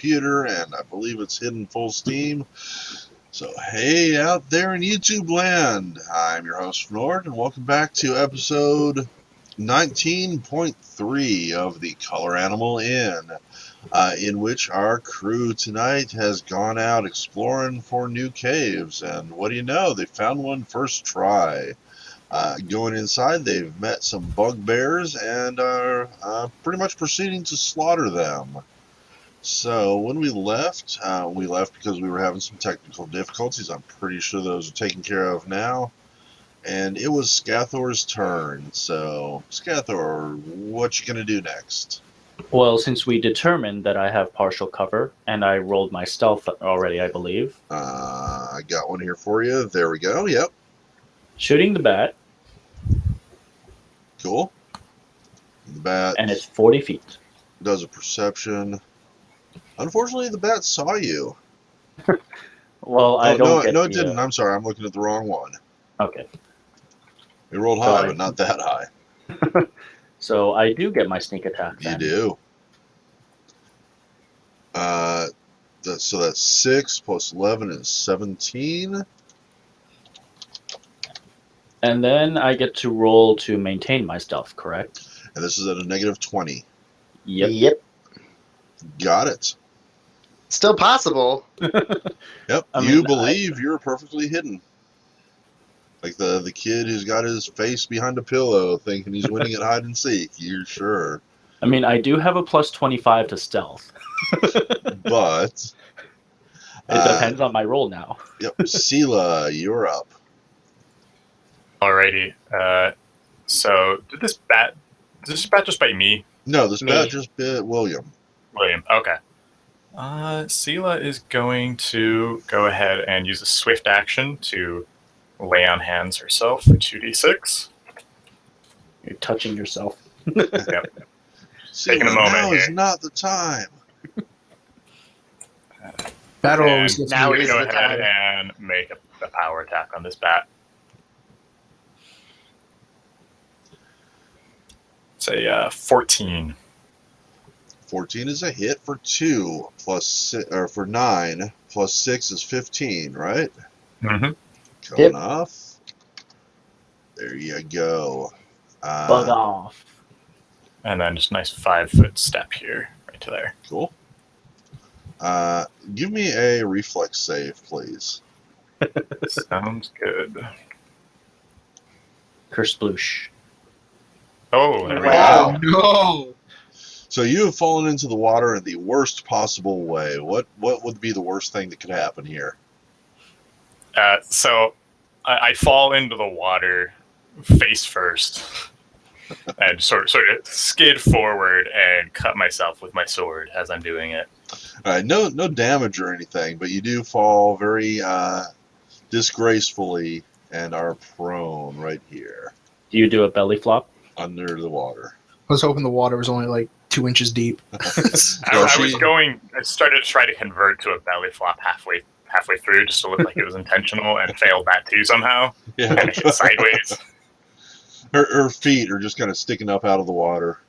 computer, and I believe it's hidden full steam. So, hey, out there in YouTube land, I'm your host, Nord, and welcome back to episode 19.3 of the Color Animal Inn, in which our crew tonight has gone out exploring for new caves, and what do you know, they found one first try. Going inside, they've met some bugbears and are pretty much proceeding to slaughter them. So when we left because we were having some technical difficulties. I'm pretty sure those are taken care of now. And it was Scathor's turn. So, Scathor, what you gonna do next? Well, since we determined that I have partial cover, and I rolled my stealth already, I believe. I got one here for you. There we go. Yep. Shooting the bat. Cool. The bat. And it's 40 feet. Does a perception. Unfortunately, the bat saw you. Well, I don't get No, it didn't. I'm sorry. I'm looking at the wrong one. Okay. It rolled high, but not that high. So I do get my sneak attack then. You do. So that's 6 plus 11 is 17. And then I get to roll to maintain my stealth, correct? And this is at a negative 20. Yep. Got it. Still possible. Yep. You believe you're perfectly hidden. Like the kid who's got his face behind a pillow thinking he's winning at hide and seek. You're sure. I mean, I do have a plus 25 to stealth. But it depends on my roll now. Yep. Sela, you're up. Alrighty. So did this bat just bite me? No, this bat just bit William. William, okay. Sela is going to go ahead and use a swift action to lay on hands herself for 2d6. You're touching yourself. Yep. Taking a moment. Now is not the time. Battle always gets now is go ahead and make a power attack on this bat. Say 14. 14 is a hit for 2 plus 6, or for 9 plus 6 is 15, right? Mm-hmm. Coming off. There you go. Bug off. And then just a nice 5-foot step here, right to there. Cool. Give me a reflex save, please. Sounds good. Kersploosh. Oh, there we wow. go. No. So you have fallen into the water in the worst possible way. What would be the worst thing that could happen here? So I fall into the water face first and sort of skid forward and cut myself with my sword as I'm doing it. All right, no damage or anything, but you do fall very disgracefully and are prone right here. Do you do a belly flop? Under the water. I was hoping the water was only like 2 inches deep. I started to try to convert to a belly flop halfway through just to look like it was intentional and failed that too somehow. Yeah. And hit sideways. Her feet are just kind of sticking up out of the water.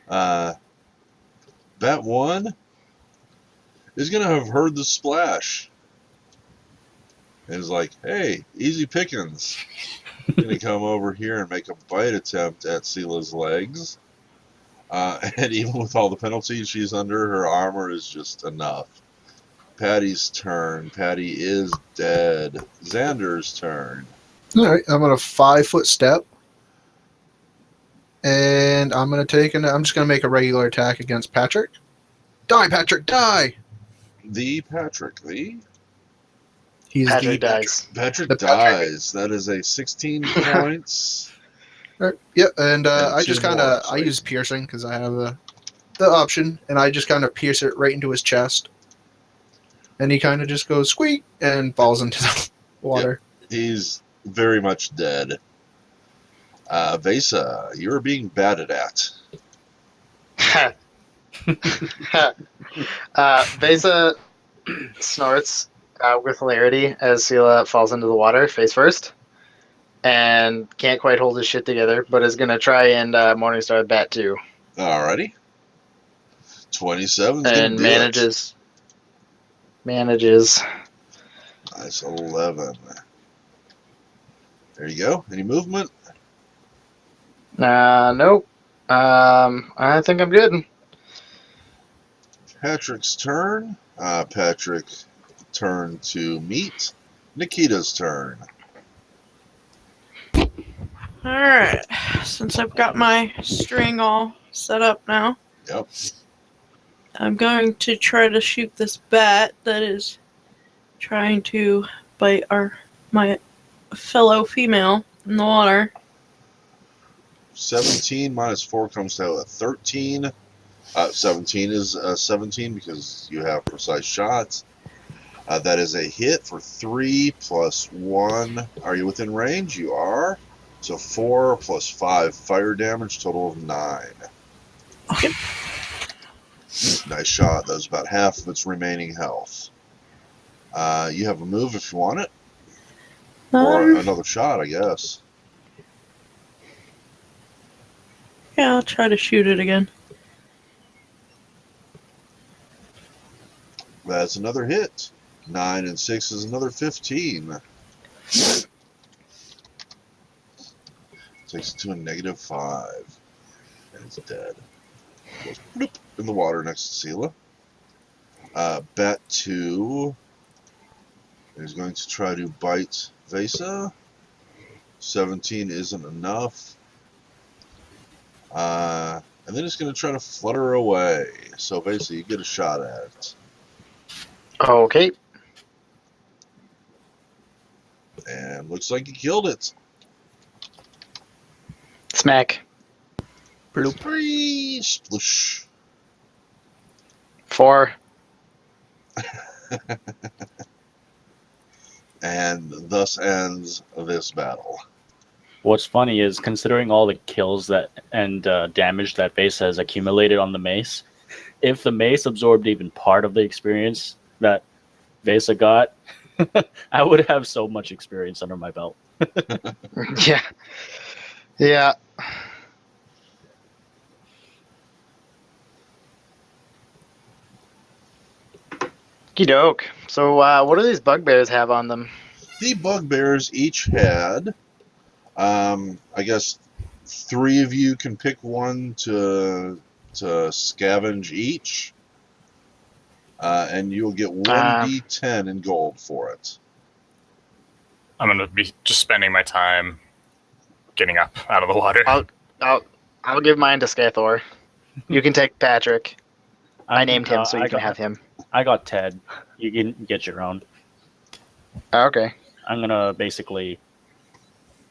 That one is going to have heard the splash. And is like, hey, easy pickings. Going to come over here and make a bite attempt at Sela's legs. And even with all the penalties she's under, her armor is just enough. Patty's turn. Patty is dead. Xander's turn. All right, I'm going to 5-foot step. And I'm going to I'm just going to make a regular attack against Patrick. Die, Patrick, die! Patrick. Patrick dies. Patrick dies. That is a 16 points. Yeah, and I just kind of I use piercing because I have the option, and I just kind of pierce it right into his chest, and he kind of just goes squeak and falls into the water. Yep. He's very much dead. Vesa, you're being batted at. Vesa snorts with hilarity as Sela falls into the water face first, and can't quite hold his shit together, but is going to try and Morningstar bat too. Alrighty. 27 is and going to do manages. it. Nice, 11. There you go. Any movement? Nope. I think I'm good. Patrick's turn. Patrick turn to meet. Nikita's turn. Alright. Since I've got my string all set up now, Yep. I'm going to try to shoot this bat that is trying to bite my fellow female in the water. 17 minus 4 comes to a 13. 17 is 17 because you have precise shots. That is a hit for 3 plus 1. Are you within range? You are. So 4 plus 5 fire damage, total of 9. Yep. Nice shot. That was about half of its remaining health. You have a move if you want it. Or another shot, I guess. Yeah, I'll try to shoot it again. That's another hit. 9 and 6 is another 15. Takes it to a -5. And it's dead. Goes bloop in the water next to Sela. Bat 2 is going to try to bite Vesa. 17 isn't enough. And then it's going to try to flutter away. So Vesa, you get a shot at it. Okay. And looks like you killed it. Smack. Bloop. 3 sploosh. 4. And thus ends this battle. What's funny is considering all the kills that and damage that base has accumulated on the mace, if the mace absorbed even part of the experience that Vesa got, I would have so much experience under my belt. Yeah. Yeah. Okey-doke. So, what do these bugbears have on them? The bugbears each had, I guess, 3 of you can pick one to scavenge each, and you'll get 1d10 in gold for it. I'm going to be just spending my time getting up out of the water. I'll give mine to Scathor. You can take Patrick. I named him, so you can have him. I got Ted. You can get your own. Okay. I'm gonna basically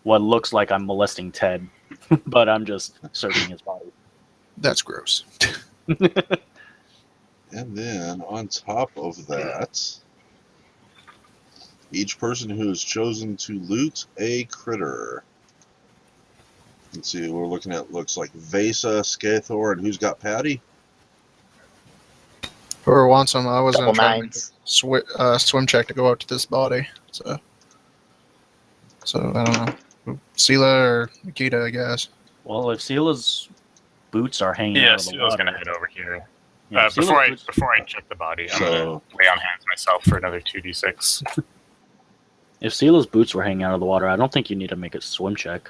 what looks like I'm molesting Ted, but I'm just searching his body. That's gross. And then on top of that, each person who has chosen to loot a critter. Let's see, we're looking at looks like Vesa, Scathor, and who's got Patty? Whoever wants them, I was Double going to try nines. to swim check to go out to this body. So I don't know. Sela or Nikita, I guess. Well, if Sela's boots are hanging Yeah, out of the Seal's water, going to head over here. yeah, Before I boots- check the body, I'm So- going to lay on hands myself for another 2d6. if Sela's boots were hanging out of the water, I don't think you need to make a swim check.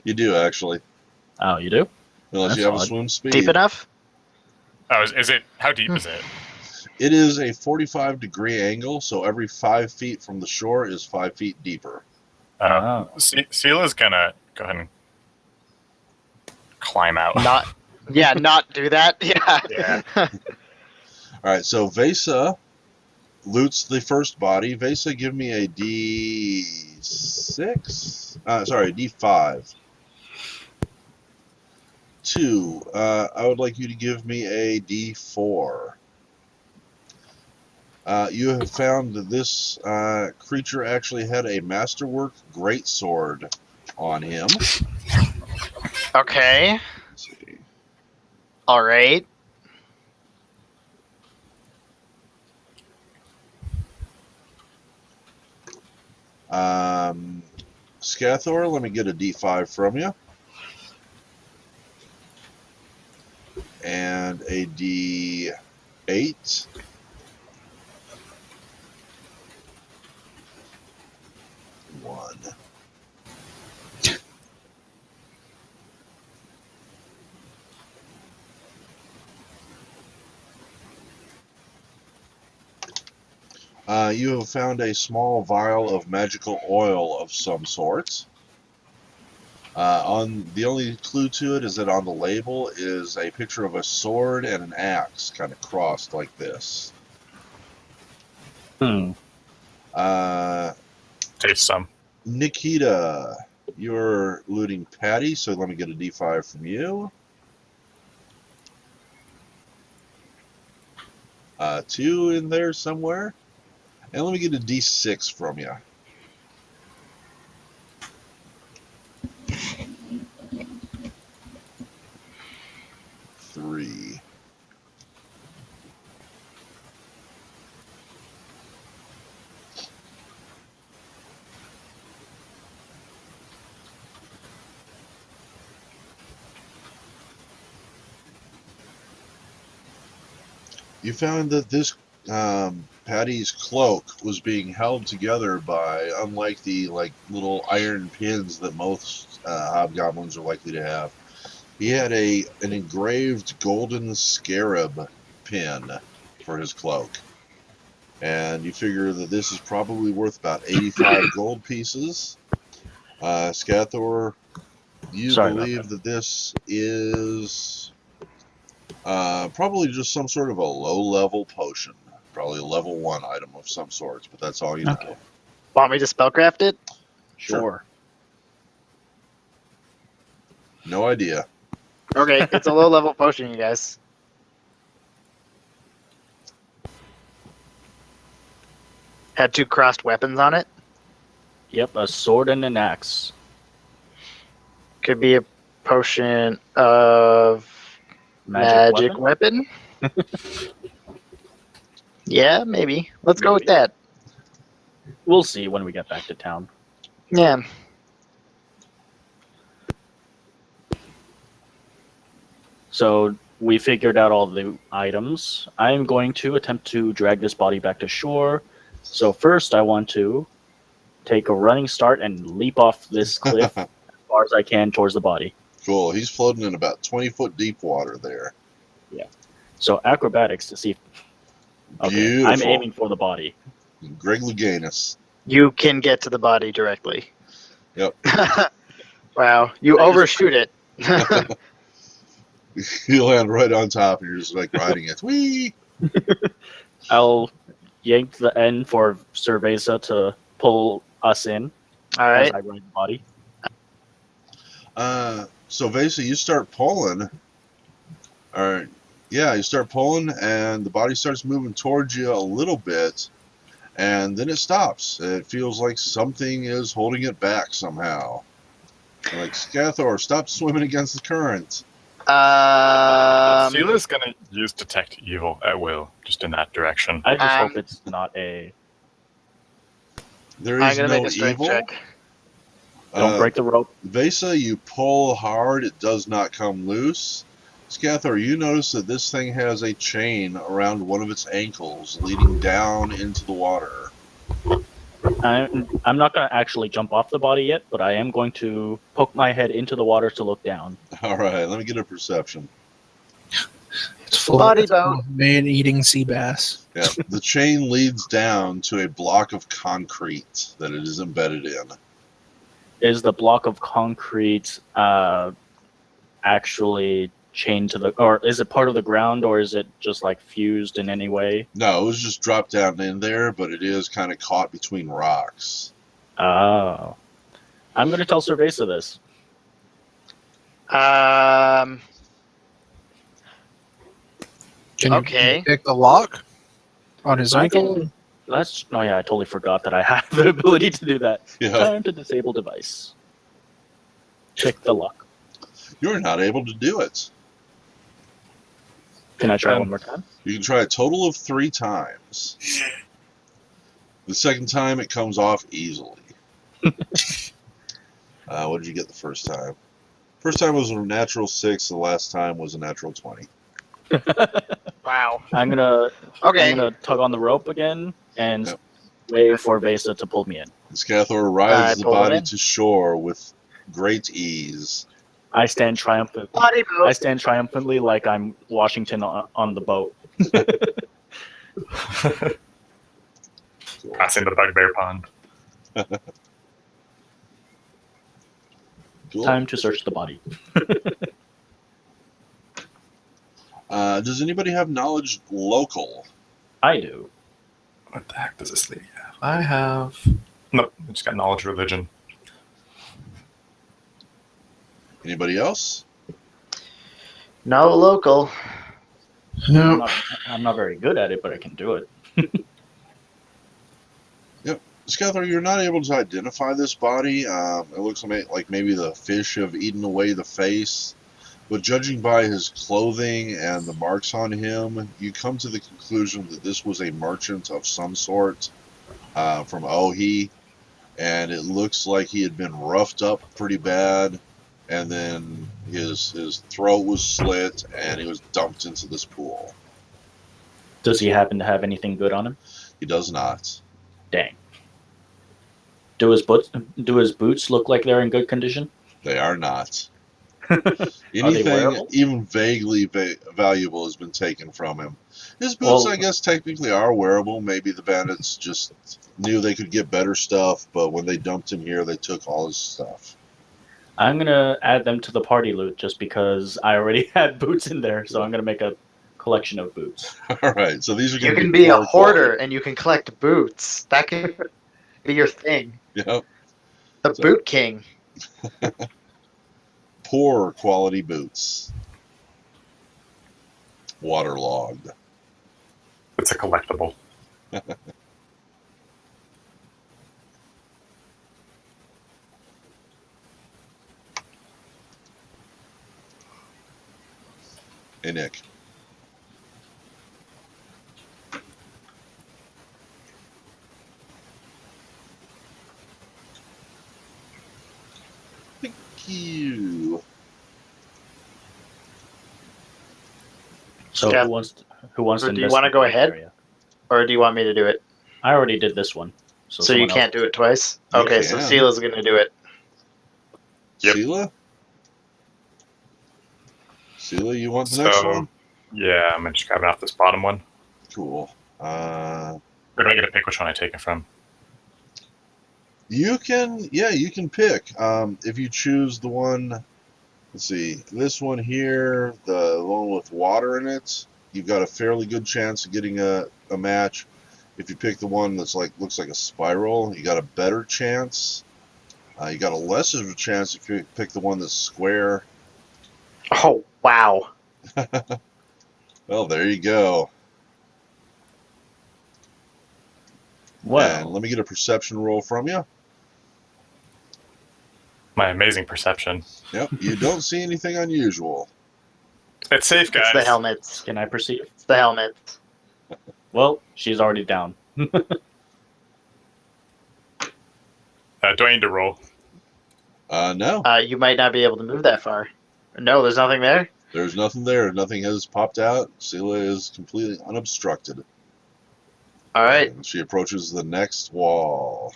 You do, actually. Oh, you do? Unless That's you have a odd. swim speed. Deep enough? Oh, is it? How deep is it? It is a 45-degree angle, so every 5 feet from the shore is 5 feet deeper. Seala's going to go ahead and climb out. Not do that. Yeah. Yeah. All right, so Vesa loots the first body. Vesa, give me a D6. D5. 2. I would like you to give me a D4. You have found that this creature actually had a masterwork greatsword on him. Okay. Let's see. All right. Scathor, let me get a D5 from you. and a D8. One. You have found a small vial of magical oil of some sort. On the only clue to it is that on the label is a picture of a sword and an axe, kind of crossed like this. Hmm. Taste some. Nikita, you're looting Patty, so let me get a D5 from you. 2 in there somewhere. And let me get a D6 from you. 3. You found that this Patty's cloak was being held together by, unlike the little iron pins that most hobgoblins are likely to have, he had an engraved golden scarab pin for his cloak. And you figure that this is probably worth about 85 gold pieces. Scathor, you believe that this is probably just some sort of a low-level potion. Probably a level 1 item of some sorts, but that's all you know. Want me to spellcraft it? Sure. No idea. Okay, it's a low-level potion, you guys. Had 2 crossed weapons on it. Yep, a sword and an axe. Could be a potion of magic weapon. Yeah, maybe. Let's go with that. We'll see when we get back to town. Yeah. So we figured out all the items. I'm going to attempt to drag this body back to shore. So first I want to take a running start and leap off this cliff as far as I can towards the body. Cool. He's floating in about 20-foot deep water there. Yeah. So acrobatics to see. Okay. Beautiful. I'm aiming for the body. Greg Louganis. You can get to the body directly. Yep. Wow. You overshoot it. You land right on top and you're just riding it. Whee! I'll yank the end for Cerveza to pull us in. All right. As I ride the body. So Vesa, you start pulling. All right. Yeah, you start pulling, and the body starts moving towards you a little bit, and then it stops. It feels like something is holding it back somehow. Like, Scathor, stop swimming against the current. Sela's gonna use detect evil at will, just in that direction. I just hope it's not a. There I'm is gonna no make a strength evil. check. Don't break the rope. Vesa, you pull hard, it does not come loose. Scathor, you notice that this thing has a chain around one of its ankles leading down into the water. I'm not going to actually jump off the body yet, but I am going to poke my head into the water to look down. All right, let me get a perception. It's full of man-eating sea bass. Yeah, the chain leads down to a block of concrete that it is embedded in. Is the block of concrete actually chained to the, or is it part of the ground, or is it just fused in any way? No, it was just dropped down in there, but it is kind of caught between rocks. Oh. I'm going to tell Cerveza this. Can you pick the lock on his ankle? Oh yeah, I totally forgot that I have the ability to do that. Yeah. Time to disable device. Check the lock. You're not able to do it. Can I try one more time? You can try a total of 3 times. The second time, it comes off easily. What did you get the first time? First time was a natural 6. The last time was a natural 20. Wow. I'm gonna Okay. tug on the rope again and Yep. wait for Vesa to pull me in. Scathor rides the pull him body in. to shore with great ease. I stand triumphant. Body I boat. stand triumphantly like I'm Washington on the boat. Cool. Crossing the bugbear pond. Cool. Time to search the body. Does anybody have knowledge local? I do. What the heck does this lady have? I have. Nope, I just got knowledge religion. Anybody else? No local. No. I'm not very good at it, but I can do it. Scathor, you're not able to identify this body. It looks like maybe the fish have eaten away the face. But judging by his clothing and the marks on him, you come to the conclusion that this was a merchant of some sort from Ohi. And it looks like he had been roughed up pretty bad. And then his throat was slit and he was dumped into this pool. Does he happen to have anything good on him? He does not. Dang. Do his boots look like they're in good condition? They are not. Are they Anything wearable? even vaguely valuable has been taken from him. His boots, Well- I guess, technically are wearable. Maybe the bandits just knew they could get better stuff, but when they dumped him here, they took all his stuff. I'm gonna add them to the party loot just because I already had boots in there, so I'm gonna make a collection of boots. All right, so these are You going to can be be a poor hoarder quality. and you can collect boots. That can be your thing. Yep, The So- boot king. poor quality boots. Waterlogged. It's a collectible. Hey, Nick. Thank you. So Yeah. who wants to Do you wanna go investigate the ahead? area? Or do you want me to do it? I already did this one. So you someone can't else- do it twice? You Okay, so can. Sela's going to do it. Yep. Sela, you want the next So, one? yeah, I'm just grabbing off this bottom one. Cool. Or do I get to pick which one I take it from? You can pick. If you choose the one, let's see, this one here, the one with water in it, you've got a fairly good chance of getting a match. If you pick the one that's looks like a spiral, you got a better chance. You got a less of a chance if you pick the one that's square. Oh, wow. Well, there you go. And Well, let me get a perception roll from you. My amazing perception. Yep, you don't see anything unusual. It's safe, guys. It's the helmets. can I perceive? It's the helmets. Well, she's already down. Do I need to roll? No, You might not be able to move that far. No, there's nothing there? there's nothing there. Nothing has popped out. Sela is completely unobstructed. All right. And she approaches the next wall.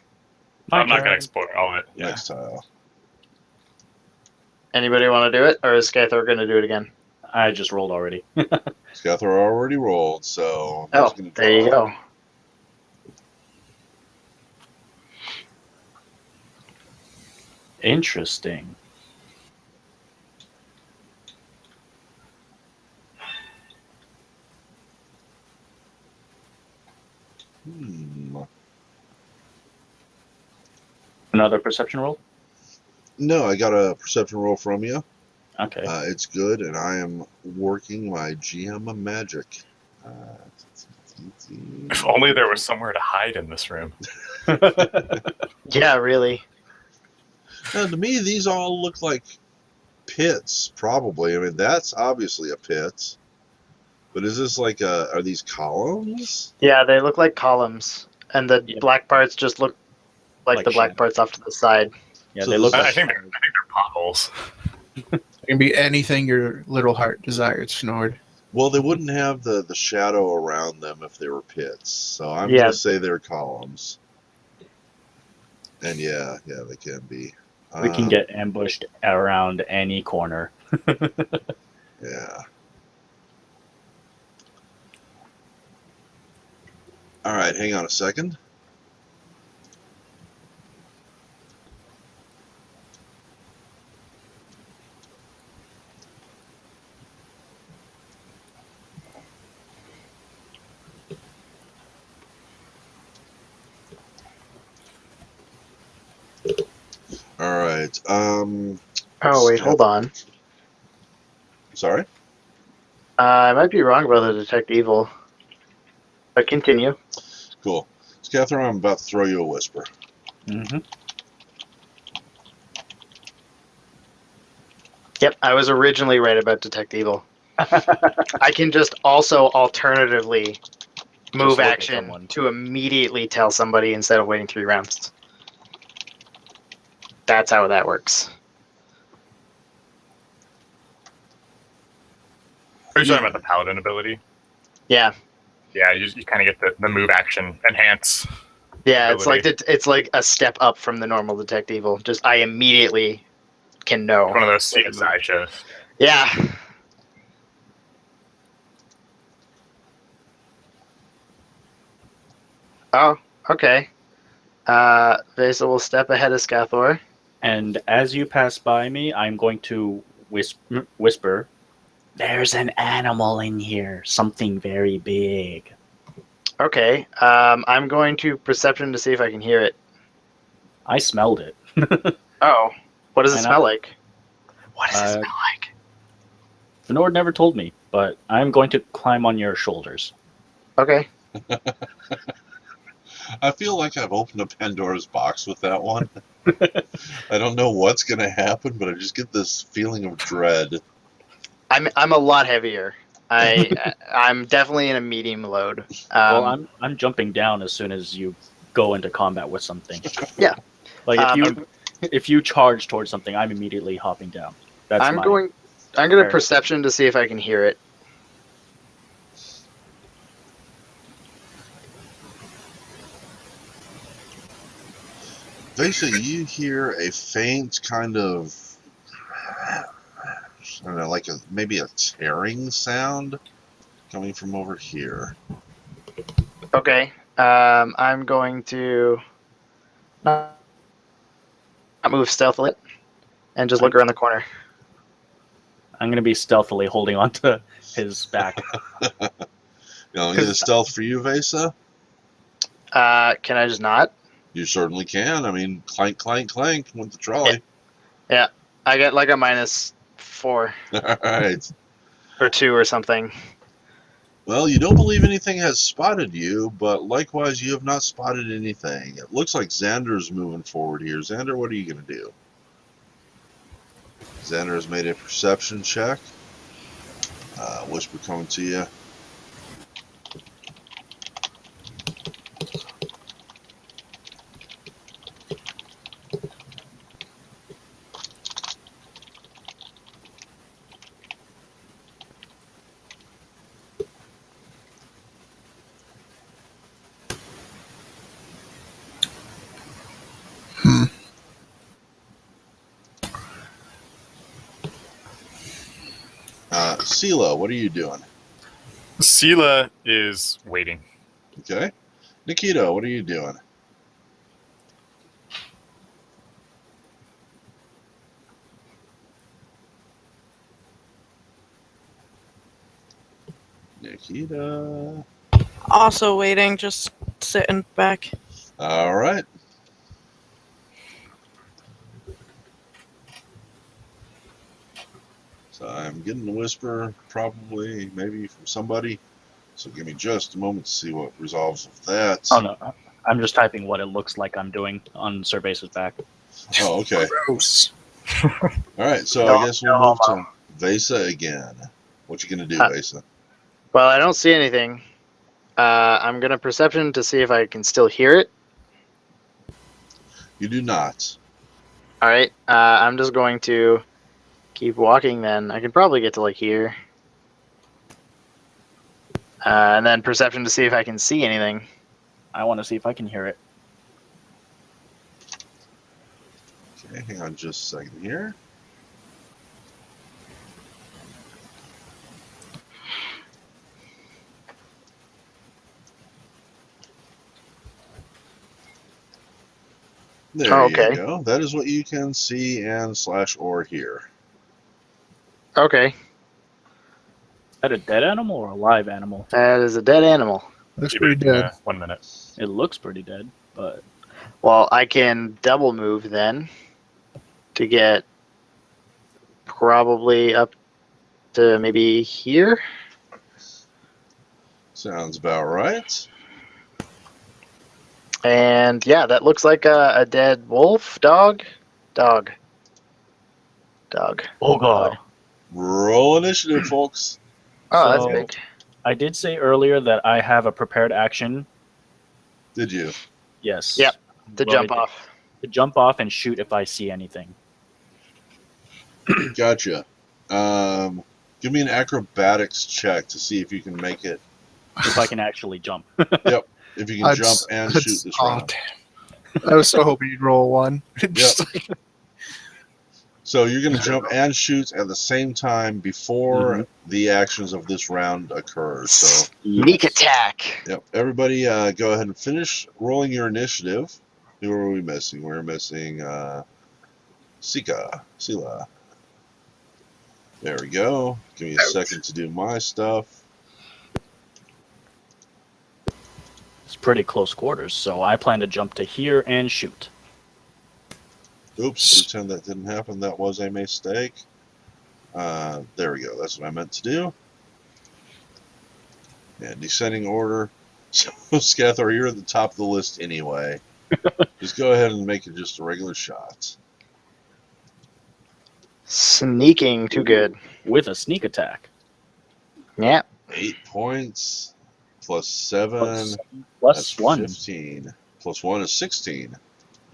I'm not going to turn. explore all of it. Yeah. Next tile. Anybody want to do it? Or is Skythor going to do it again? I just rolled already. Scathor already rolled, so Oh, he's gonna there you draw. go. Interesting. Another perception roll? No, I got a perception roll from you. Okay. It's good, and I am working my GM magic. If only there was somewhere to hide in this room. Yeah, really. Now, to me, these all look like pits, probably. I mean, that's obviously a pit. But is this are these columns? Yeah, they look like columns. And the Yeah. black parts just look like Like the black shadows. parts off to the side. Yeah, So they this look is- like I think they're potholes. It can be anything your little heart desires, Snord. Well, they wouldn't have the shadow around them if they were pits. So I'm Yeah. going to say they're columns. And yeah, they can be. We can get ambushed around any corner. Yeah. All right, hang on a second. All right. Oh wait, hold on. Sorry. I might be wrong about the detect evil, but continue. Cool. Scathor, I'm about to throw you a whisper. Mm-hmm. Yep, I was originally right about detect evil. I can just also alternatively move look at action someone. to immediately tell somebody instead of waiting 3 rounds. That's how that works. Are you talking about the paladin ability? Yeah, Yeah, you kind of get the move action enhance. yeah. Ability. It's like a step up from the normal detect evil. Just I immediately can know. One of those when to move. CSI shows. Yeah. Oh, okay. Vesa will step ahead of Scathor. And as you pass by me, I'm going to whisper, "There's an animal in here. Something very big." Okay. I'm going to perception to see if I can hear it. I smelled it. Oh, what does it And smell like? What does it Uh, smell like? The Nord never told me, but I'm going to climb on your shoulders. Okay. I feel like I've opened a Pandora's box with that one. I don't know what's going to happen, but I just get this feeling of dread. I'm a lot heavier. I'm definitely in a medium load. Well, I'm jumping down as soon as you go into combat with something. Yeah. Like if you charge towards something, I'm immediately hopping down. That's I'm my going to paradigm. perception to see if I can hear it. Basically, you hear a faint kind of, I don't know, like maybe a tearing sound coming from over here. Okay. I'm going to not move stealthily and just look around the corner. I'm going to be stealthily holding onto his back. You know, get a stealth for you, Vesa? Can I just not? You certainly can. I mean, clank, clank, clank with the trolley. Yeah. I get like a -4 All right. or 2 or something. Well, you don't believe anything has spotted you, but likewise, you have not spotted anything. It looks like Xander's moving forward here. Xander, what are you going to do? Xander has made a perception check. Whisper coming to you. Sela, what are you doing? Sela is waiting. Okay. Nikita, what are you doing? Nikita. Also waiting, just sitting back. All right. So I'm getting the whisper, probably, maybe from somebody. So give me just a moment to see what resolves of that. Oh no, I'm just typing what it looks like I'm doing on Cervase's back. Oh, okay. Gross. All right, so I guess we'll move to Vesa again. What you gonna do, Vesa? Well, I don't see anything. I'm gonna perception to see if I can still hear it. You do not. All right. I'm just going to keep walking. Then I can probably get to like here. And then perception to see if I can see anything. I want to see if I can hear it. Okay, hang on just a second here. There Oh, you okay. go. That is what you can see and / or hear. Okay, Is that a dead animal or a live animal? that is a dead animal. Looks Keep it, pretty dead. 1 minute. It looks pretty dead, but Well, I can double move then to get probably up to maybe here. Sounds about right. And yeah, that looks like a dead wolf, dog. oh god. Roll initiative, folks. Oh, that's So- big. I did say earlier that I have a prepared action. Did you? Yes. Yep, to Going jump off. To jump off and shoot if I see anything. Gotcha. Give me an acrobatics check to see if you can make it. If I can actually jump. If you can jump and shoot this round. Damn. I was so hoping you'd roll one. So you're going to jump and shoot at the same time before Mhm. the actions of this round occur. So, Sneak attack. yep. Everybody, go ahead and finish rolling your initiative. Who are we missing? We're missing Sila. There we go. Give me a second to do my stuff. It's pretty close quarters, so I plan to jump to here and shoot. Oops, pretend that didn't happen. That was a mistake. There we go. That's what I meant to do. And descending order. So, Scathor, you're at the top of the list anyway. Just go ahead and make it just a regular shot. Sneaking too good. With a sneak attack. Yeah. 8 points plus 7. Plus That's 1. 15. Plus 1 is 16.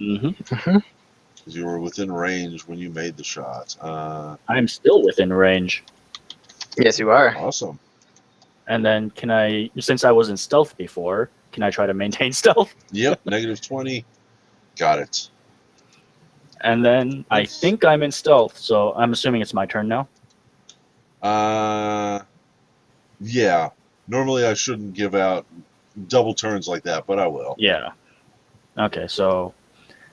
Mm-hmm. Because you were within range when you made the shot. I'm still within range. Yes, you are. Awesome. And then can I, since I was in stealth before, can I try to maintain stealth? Yep, negative 20. Got it. And then I think I'm in stealth, so I'm assuming it's my turn now. Yeah. Normally I shouldn't give out double turns like that, but I will. Yeah. Okay, so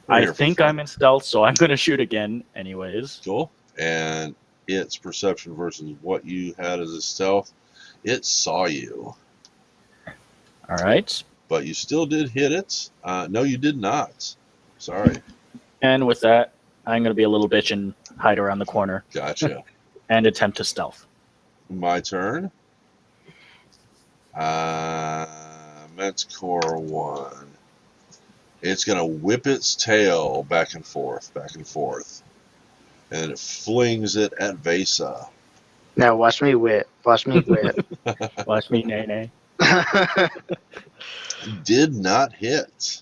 We're I here for think fun. I'm in stealth, so I'm going to shoot again anyways. Cool. And its perception versus what you had as a stealth, it saw you. All right. But you still did hit it. No, you did not. Sorry. And with that, I'm going to be a little bitch and hide around the corner Gotcha. and attempt to stealth. My turn. Metscore 1. It's going to whip its tail back and forth. And then it flings it at Vesa. Now watch me whip. Watch me whip. Watch me, nay. Did not hit.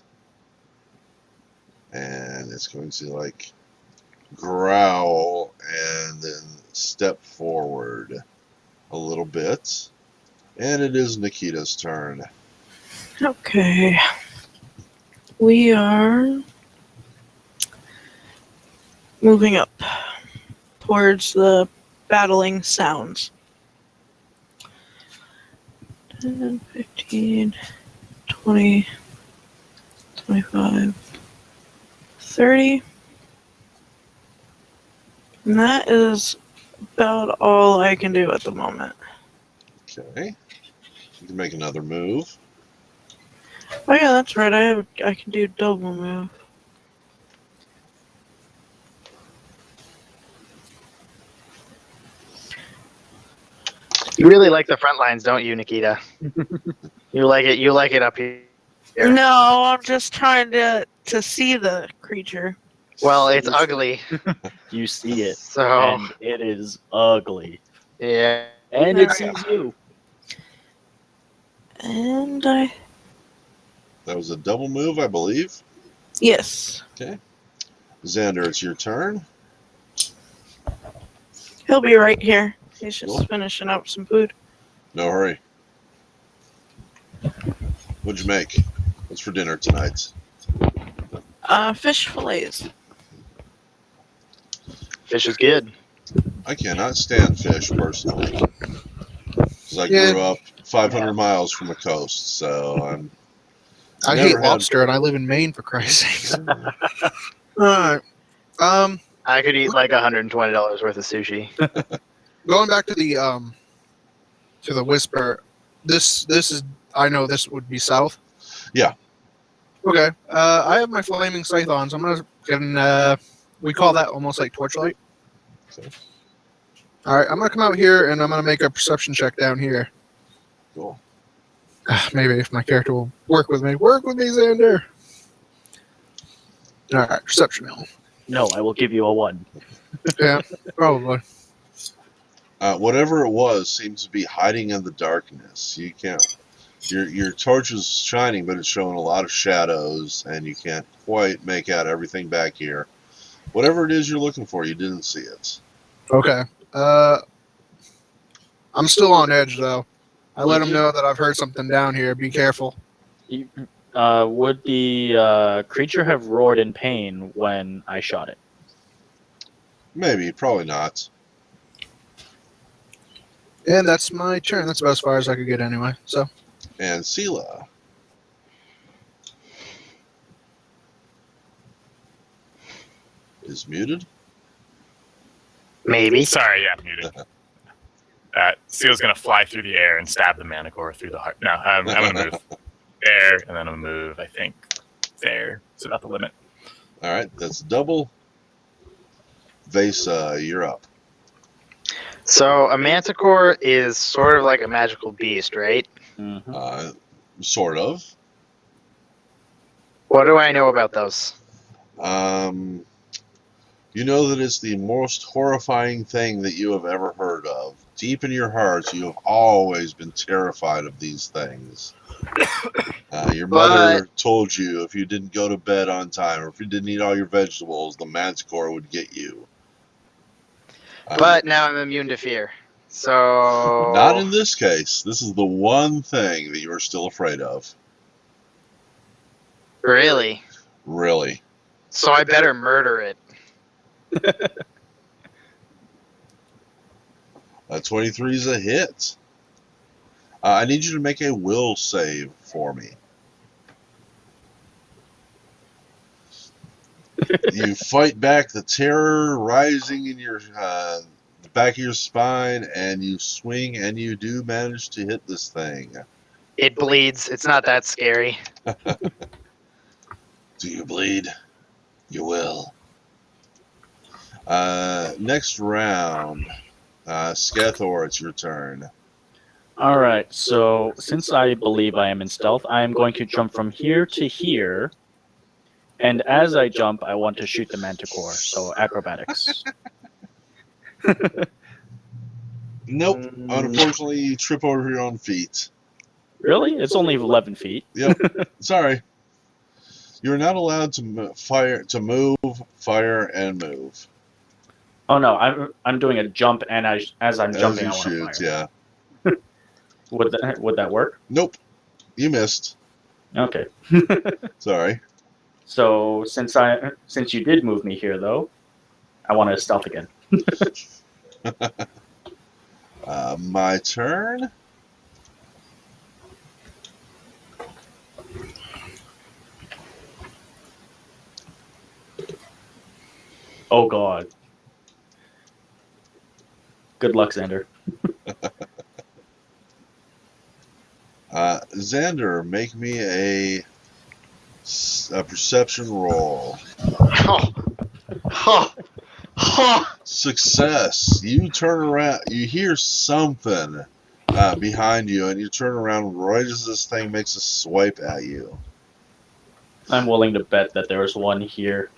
And it's going to growl and then step forward a little bit. And it is Nikita's turn. Okay. We are moving up towards the battling sounds. 10, 15, 20, 25, 30. And that is about all I can do at the moment. Okay. You can make another move. Oh yeah, that's right. I can do double move. You really like the front lines, don't you, Nikita? You like it. You like it up here. No, I'm just trying to see the creature. Well, it's ugly. You see it, So and it is ugly. yeah. And it sees you. And That was a double move, I believe. yes, Xander, it's your turn. he'll be right here. He's just Cool. finishing up some food. No hurry. What'd you make? What's for dinner tonight? Fish fillets. Fish is good. I cannot stand fish personally, because I Yeah. grew up 500 miles from the coast, so I never hate had- lobster, and I live in Maine, for Christ's sakes. Alright. I could eat like $120 worth of sushi. Going back to the Whisper, this is, I know this would be south. Yeah. Okay. I have my flaming scythe on, so I'm gonna we call that almost like torchlight. Okay. All right, I'm gonna come out here and I'm gonna make a perception check down here. Cool. Maybe if my character will work with me. Work with me, Xander. All right, perception now. No, I will give you a 1. Yeah, probably. Whatever it was seems to be hiding in the darkness. You can't. Your torch is shining, but it's showing a lot of shadows, and you can't quite make out everything back here. Whatever it is you're looking for, you didn't see it. Okay. I'm still on edge though. I let him know that I've heard something down here. Be careful. Would the creature have roared in pain when I shot it? Maybe, probably not. And that's my turn. That's about as far as I could get anyway. So. And Sela. Is muted. Maybe. Sorry, yeah, muted. Seal's gonna fly through the air and stab the Manticore through the heart. No, I'm gonna move there, and then I'm gonna move, I think, there. It's about the limit. All right, that's double. Vesa, you're up. So a manticore is sort of like a magical beast, right? Mm-hmm. Sort of. What do I know about those? You know that it's the most horrifying thing that you have ever heard of. Deep in your hearts, you have always been terrified of these things. Your mother told you if you didn't go to bed on time or if you didn't eat all your vegetables, the manticore would get you. But now I'm immune to fear. So... Not in this case. This is the one thing that you're still afraid of. Really? Really. So I better murder it. 23 is a hit. I need you to make a will save for me. You fight back the terror rising in your the back of your spine, and you swing, and you do manage to hit this thing. It bleeds. It's not that scary. Do you bleed? You will. Next round, Skethor, it's your turn. All right. So since I believe I am in stealth, I am going to jump from here to here, and as I jump, I want to shoot the manticore. So acrobatics. Nope. Unfortunately, you trip over your own feet. Really? It's only 11 feet. Yep. Sorry. You're not allowed to move, fire, and move. Oh no, I'm doing a jump, and as I'm jumping, I As want you to fire. shoot, yeah. Would that work? Nope. You missed. Okay. Sorry. So since you did move me here though, I want to stealth again. My turn. Oh god. Good luck, Xander. Xander, make me a perception roll. Success. You turn around. You hear something behind you, and you turn around right as this thing makes a swipe at you. I'm willing to bet that there's one here.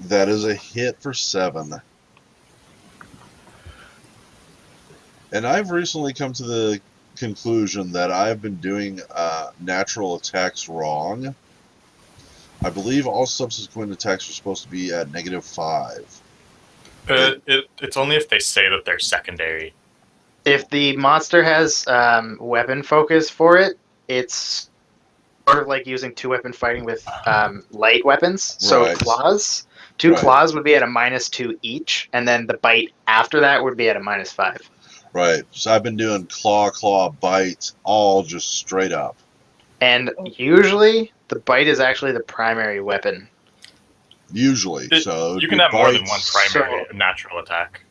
That is a hit for 7. And I've recently come to the conclusion that I've been doing natural attacks wrong. I believe all subsequent attacks are supposed to be at -5. It's only if they say that they're secondary. If the monster has weapon focus for it, it's sort of like using two-weapon fighting with light weapons. So Right. claws, two Right. claws would be at a -2 each, and then the bite after that would be at a -5. Right. So I've been doing claw, bite, all just straight up. And usually, the bite is actually the primary weapon. Usually. So You can have more than one bites. primary natural attack.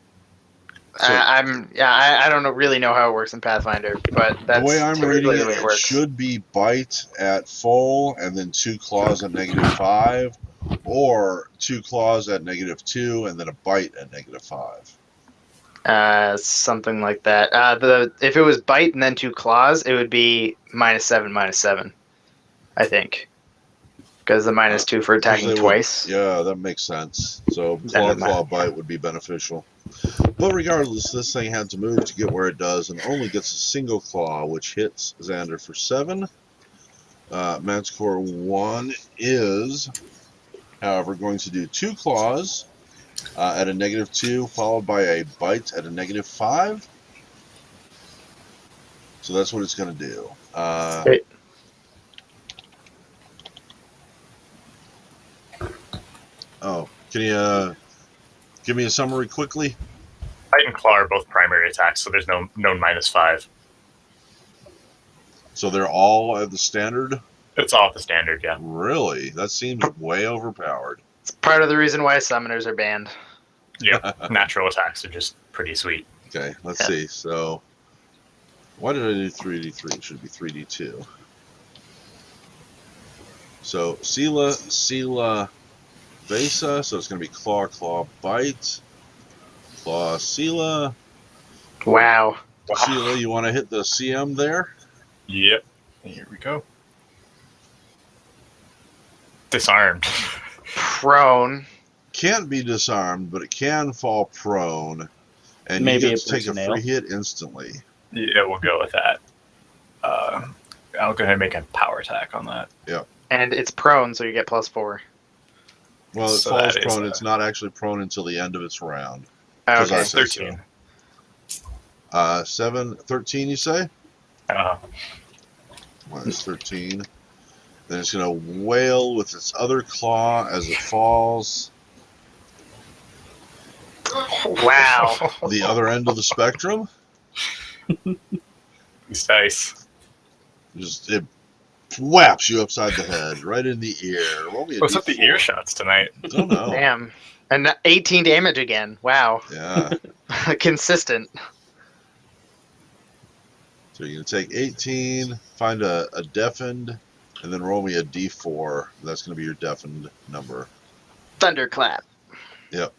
So- I don't really know how it works in Pathfinder, but that's the way I'm reading typically it, the way it it works. should be bite at full and then 2 claws at -5, or 2 claws at -2 and then a bite at -5. Something like that. If it was bite and then two claws, it would be -7, -7. I think, because the -2 for attacking twice. Yeah, that makes sense. So Then claw, bite would be beneficial. But regardless, this thing had to move to get where it does and only gets a single claw, which hits Xander for 7. Manticore 1 is, however, going to do 2 claws at a -2, followed by a bite at a -5. So that's what it's going to do. Wait. Can you give me a summary quickly? Bite and claw are both primary attacks, so there's no -5. So they're all at the standard? It's all at the standard, yeah. Really? That seems way overpowered. It's part of the reason why summoners are banned. Yep. Natural attacks are just pretty sweet. Okay, let's see. So, why did I do 3d3? It should be 3d2. So, Sela, Vesa. So it's going to be claw, bite. Claw, Sela. Wow. Sela, you want to hit the CM there? Yep. Here we go. Disarmed. Prone. Can't be disarmed, but it can fall prone. And Maybe you get a to take a personnel. free hit instantly. Yeah, we'll go with that. I'll go ahead and make a power attack on that. And it's prone, so you get +4. Well, it So falls that is, prone. It's not actually prone until the end of its round. Oh, 'Cause I okay. say 13. so. 7, 13, you say? Minus 13. Then it's going to wail with its other claw as it falls. Wow. The other end of the spectrum. These dice. Just it whaps you upside the head, right in the ear. Roll me a What's up the D4. ear shots tonight? Don't know. Damn. And 18 damage again. Wow. Yeah. Consistent. So you're going to take 18, find a deafened, and then roll me a D4. That's going to be your deafened number. Thunderclap. Yep.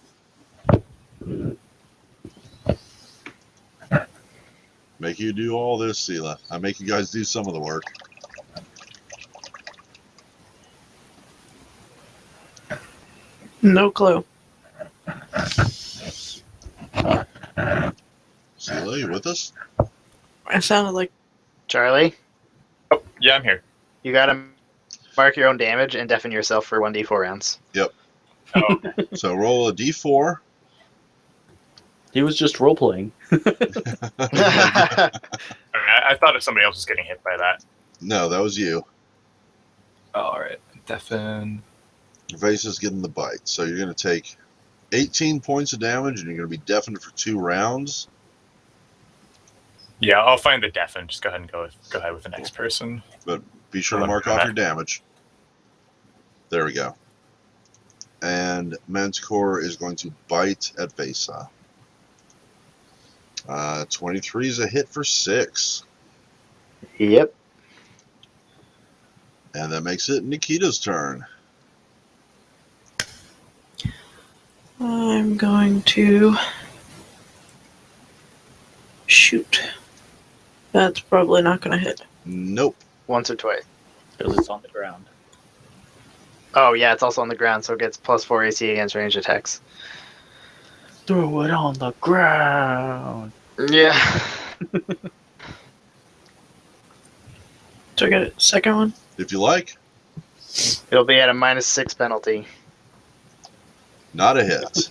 Make you do all this, Sela. I make you guys do some of the work. No clue. Sela, you with us? It sounded like Charlie, Oh, yeah, I'm here. you gotta mark your own damage and deafen yourself for 1d4 rounds. Oh, So roll a D4. he was just role playing. I thought if somebody else was getting hit by that. No, that was you. All right. Deafen. Vase is getting the bite. So you're going to take 18 points of damage and you're going to be deafened for 2 rounds. Yeah, I'll find the deafen. Just go ahead and go ahead with the next person. Be sure to mark off your damage. There we go. And Manticore is going to bite at Vesa. 23 is a hit for 6. Yep. And that makes it Nikita's turn. I'm going to shoot. That's probably not going to hit. Nope. Once or twice. Because it's on the ground. Oh, yeah, it's also on the ground, so it gets +4 AC against ranged attacks. Throw it on the ground. Yeah. Do I get a second one? If you like. It'll be at a -6 penalty. Not a hit.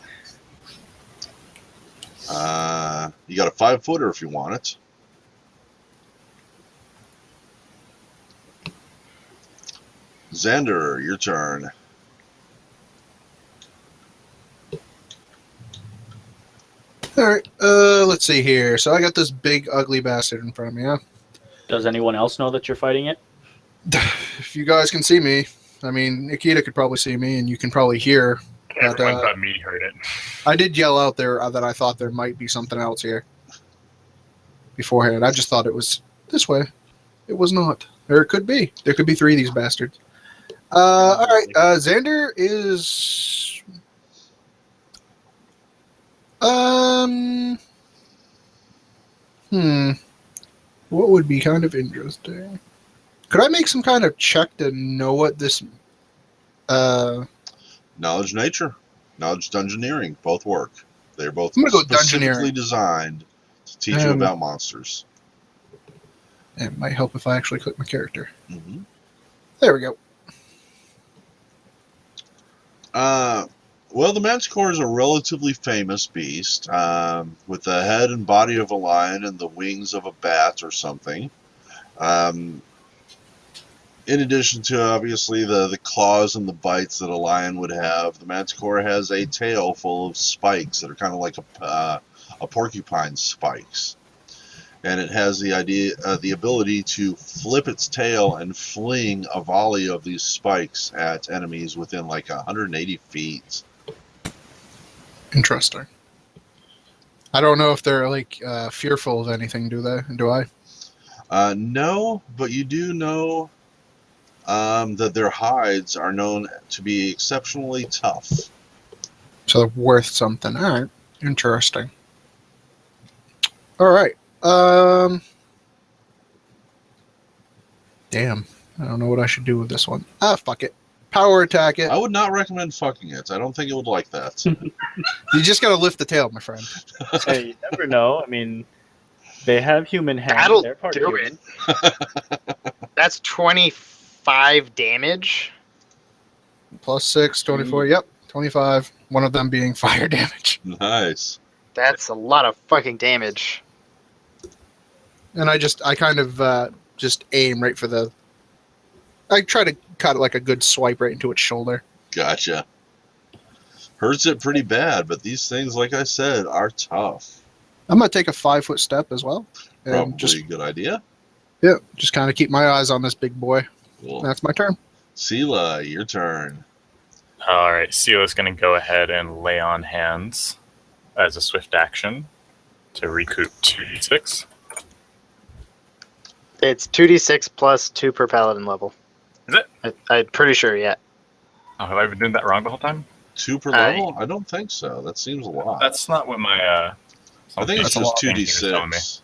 You got a 5-footer if you want it. Xander, your turn. All right. Let's see here. So I got this big, ugly bastard in front of me. Huh? Does anyone else know that you're fighting it? If you guys can see me, I mean, Nikita could probably see me, and you can probably hear. But, Everyone but me heard it. I did yell out there that I thought there might be something else here beforehand. I just thought it was this way. It was not. Or it could be. There could be 3 of these bastards. All right. Xander is. What would be kind of interesting? Could I make some kind of check to know what this? Knowledge nature, knowledge dungeoneering, both work. They're both I'm gonna go specifically dungeoneering. designed to teach you about monsters. It might help if I actually click my character. Mm-hmm. There we go. Well, the manticore is a relatively famous beast, with the head and body of a lion and the wings of a bat or something. In addition to, obviously, the claws and the bites that a lion would have, the manticore has a tail full of spikes that are kind of like a porcupine's spikes. And it has the ability to flip its tail and fling a volley of these spikes at enemies within like 180 feet. Interesting. I don't know if they're like fearful of anything. Do they? Do I? No, but you do know that their hides are known to be exceptionally tough. So they're worth something. All right. Interesting. All right. Damn. I don't know what I should do with this one. Fuck it. Power attack it. I would not recommend fucking it. I don't think it would like that. You just gotta lift the tail, my friend. Hey, you never know. I mean, they have human hands. That'll They're part do human. That's 25 damage. Plus 6, 24. Yep. 25. One of them being fire damage. Nice. That's a lot of fucking damage. And I kind of just aim right for the. I try to cut like a good swipe right into its shoulder. Gotcha. Hurts it pretty bad, but these things, like I said, are tough. I'm gonna take a 5-foot step as well. And Probably just, a good idea. yeah, just kind of keep my eyes on this big boy. Cool. That's my turn. Sela, your turn. All right, Seala's going to go ahead and lay on hands as a swift action to recoup 2d6. It's 2d6 plus 2 per paladin level. Is it? I'm pretty sure, yeah. Oh, have I been doing that wrong the whole time? 2 per level? I don't think so. That seems a lot. That's not what my. I think it's That's a just lot. 2d6.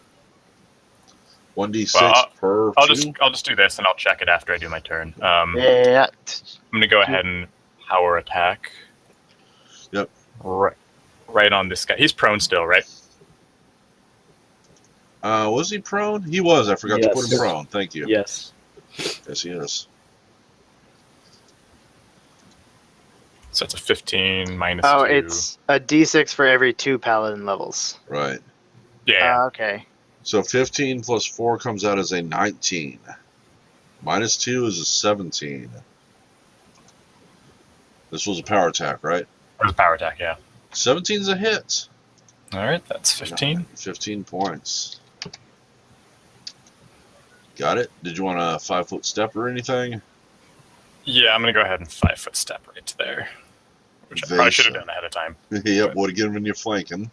1d6 Well, per I'll 2? just do this and I'll check it after I do my turn. Yeah. I'm going to go ahead and power attack. Yep. Right on this guy. He's prone still, right? Was he prone? He was. I forgot to put him Yes. prone. Thank you. Yes. Yes, he is. So it's a 15 minus Oh, 2. it's a d6 for every 2 paladin levels. Right. Yeah. Okay. So 15 plus 4 comes out as a 19. Minus 2 is a 17. This was a power attack, right? Or the power attack, yeah. 17's a hit. All right, that's 15. 15 points. Got it? Did you want a 5-foot step or anything? Yeah, I'm going to go ahead and 5-foot step right there. Which I probably should have done ahead of time. Yep, would have given you flanking.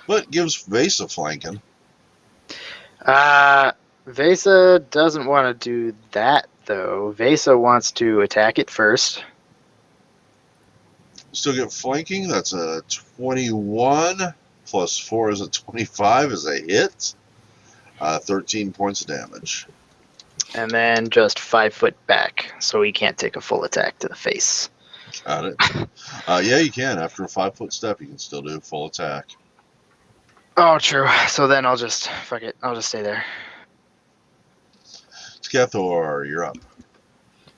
But gives Vesa flanking. Vesa doesn't want to do that, though. Vesa wants to attack it first. Still get flanking. That's a 21. Plus 4 is a 25 is a hit. 13 points of damage. And then just 5 foot back, so he can't take a full attack to the face. Got it. Yeah, you can. After a 5-foot step, you can still do full attack. Oh, true. So then I'll just, fuck it, I'll just stay there. Skethor, you're up.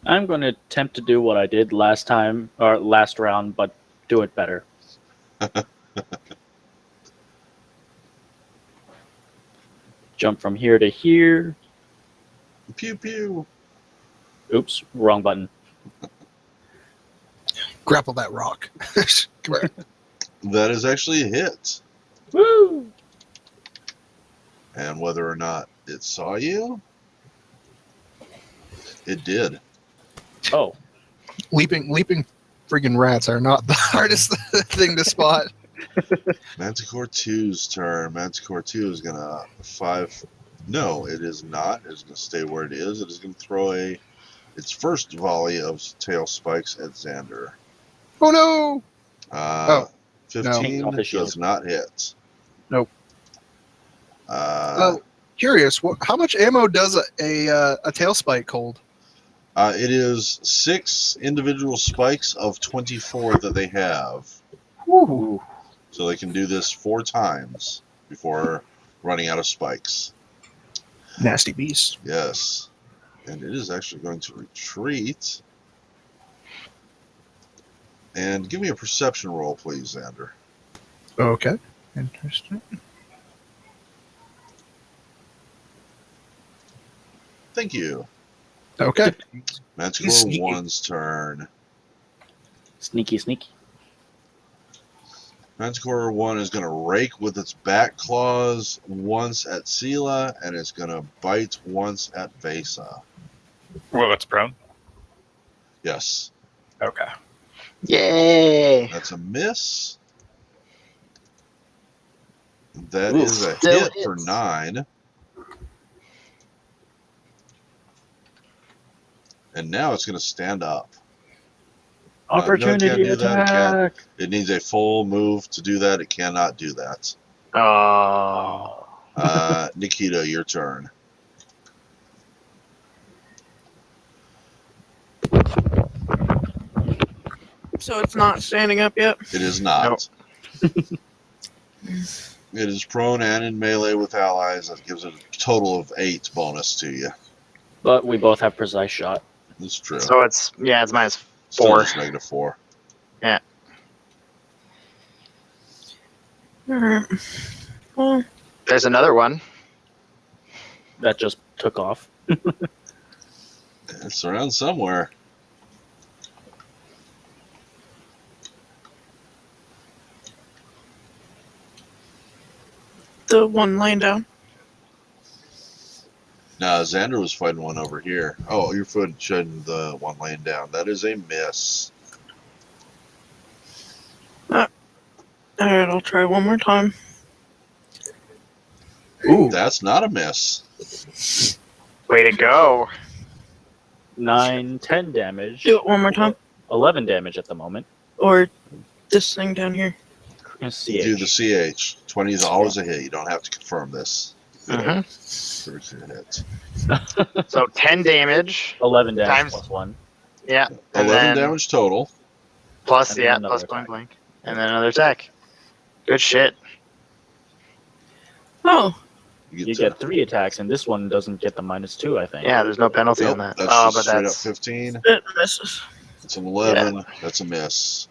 I'm going to attempt to do what I did last time, or last round, but do it better. Jump from here to here. Pew pew. Oops, wrong button. Grapple that rock. Come here. That is actually a hit. Woo! And whether or not it saw you, it did. Oh, Leaping friggin' rats are not the hardest thing to spot. Manticore 2's turn. Manticore 2 is going to 5. No, it is not. It's going to stay where it is. It is going to throw its first volley of tail spikes at Xander. Oh no! 15 Off his shield. does not hit. Nope. Uh, Curious, how much ammo does a tail spike hold? it is 6 individual spikes of 24 that they have. Ooh. So they can do this 4 times before running out of spikes. Nasty beast. Yes. And it is actually going to retreat. And give me a perception roll, please, Xander. Okay. Interesting. Thank you. Okay. Manticore Sneaky. 1's turn. sneaky, sneaky. Manticore 1 is going to rake with its back claws once at Sela, and it's going to bite once at Vesa. Well, it's prone. Yes. Okay. Yay! That's a miss. That Ooh, is a still hit for hits. 9. And now it's going to stand up. No, it Opportunity can't do that. It can't. attack. It needs a full move to do that. It cannot do that. Oh. Nikita, your turn. So it's not standing up yet. It is not. It is prone and in melee with allies. That gives it a total of 8 bonus to you. But we both have precise shot. That's true. So it's minus Still 4. just negative 4. Alright. Well, There's another one. That just took off. It's around somewhere. the one laying down. No, Xander was fighting one over here. Oh, you're shooting the one laying down. That is a miss. Alright, I'll try one more time. Ooh. That's not a miss. Way to go. 9, 10 damage. Do it one more time. 11 damage at the moment. Or this thing down here. CH. Do the CH. 20 is always a hit. You don't have to confirm this. Mhm. First hit. So 10 damage. 11 damage Times- plus 1. Yeah. And 11 then damage total. plus, And then yeah, another plus attack. blank blank. And then another attack. Good shit. Oh, You get 3 attacks, and this one doesn't get the -2, I think. Yeah, there's no penalty on Nope, that. that's Oh, just but straight that's up 15. it misses. It's an 11. That's a miss.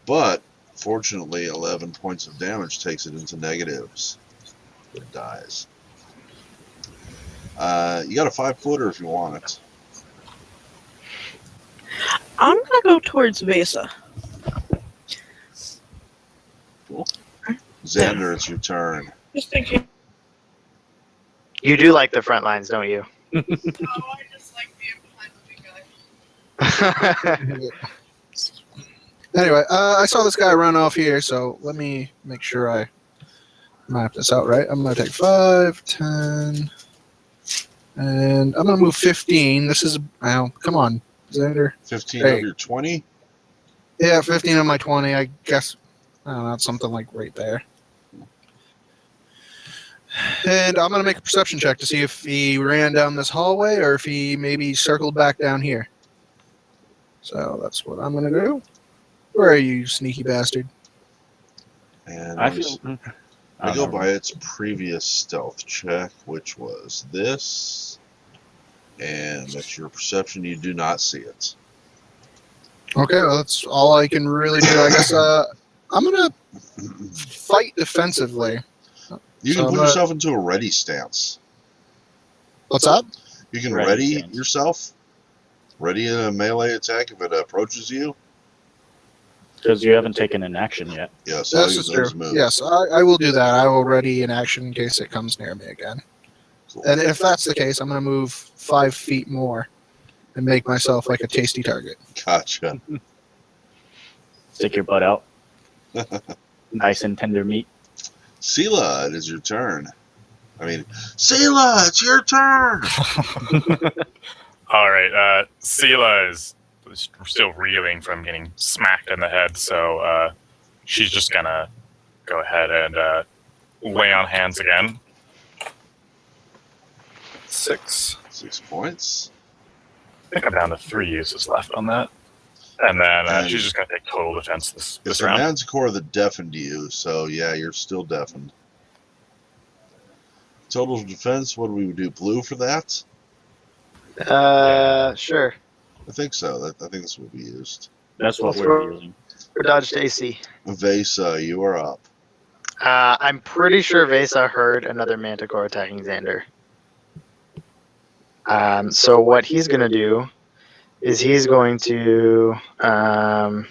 But, fortunately, 11 points of damage takes it into negatives. It dies. You got a 5-footer if you want it. I'm gonna go towards Vesa. Xander, it's your turn. Just thinking. You do like the front lines, don't you? Oh, I just like being behind the big guy. Anyway, I saw this guy run off here, so let me make sure I map this out right. I'm going to take 5, 10, and I'm going to move 15. This is, come on, Xander. 15 Hey. of your 20. Yeah, 15 on my 20, I guess. I don't know, it's something like right there. And I'm going to make a perception check to see if he ran down this hallway or if he maybe circled back down here. So that's what I'm going to do. Where are you, you sneaky bastard? And I feel. I go by its previous stealth check, which was this. And that's your perception. You do not see it. Okay, well, that's all I can really do. I guess I'm going to fight defensively. You So can I'm put not- yourself into a ready stance. What's up? You can Ready ready stance. yourself. Ready in a melee attack if it approaches you. Because you haven't taken an action yet. Yeah, so I'll This use is true. those moves. Yes, I will do that. I will ready in action in case it comes near me again. Cool. And if that's the case, I'm going to move 5 feet more and make myself like a tasty target. Gotcha. Stick your butt out. Nice and tender meat. Sela, it is your turn. Sela, it's your turn. All right. Sela is still reeling from getting smacked in the head, so she's just gonna go ahead and lay on hands again. 6. 6 points. I think I'm down to 3 uses left on that. And then And she's just going to take total defense this It's the round. manticore that deafened you, so yeah, you're still deafened. Total defense, what do we do? Blue for that? Sure. I think so. I think that's what we used. That's what we're using. Or dodged AC. Vesa, you are up. I'm pretty sure Vesa heard another Manticore attacking Xander. So what he's going to do is he's going to 10,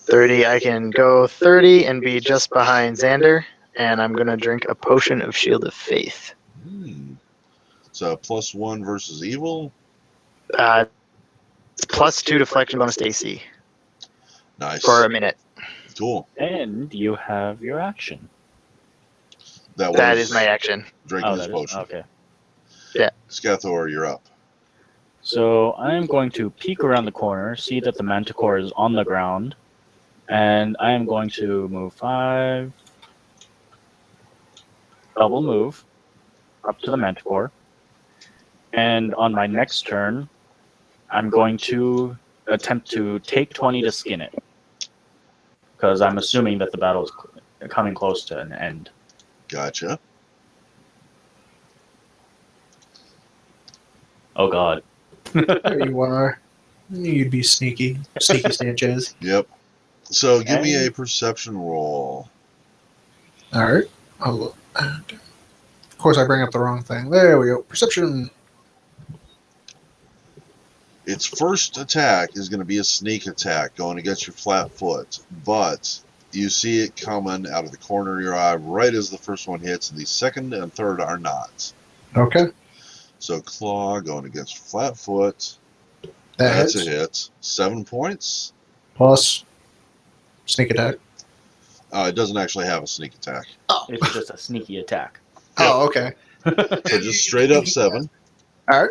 30. I can go 30 and be just behind Xander, and I'm going to drink a potion of Shield of Faith. So +1 versus evil. It's +2 deflection bonus to AC Nice. for a minute. Cool. And you have your action. That is my action. Drinking this potion. Okay. Yeah. Scathor, you're up. So I am going to peek around the corner, see that the manticore is on the ground, and I am going to move 5, double move up to the manticore, and on my next turn, I'm going to attempt to take 20 to skin it, because I'm assuming that the battle is coming close to an end. Gotcha. Oh god. There you are. I knew you'd be sneaky. Sneaky Sanchez. Yep. So give me a perception roll. Alright. Of course, I bring up the wrong thing. There we go. Perception. Its first attack is going to be a sneak attack going against your flat foot, but you see it coming out of the corner of your eye right as the first one hits, and the second and third are not. Okay. So claw going against flat foot. That's a hit. 7 points. Plus sneak attack. It doesn't actually have a sneak attack. Oh. It's just a sneaky attack. Oh, okay. So just straight up 7. Alright.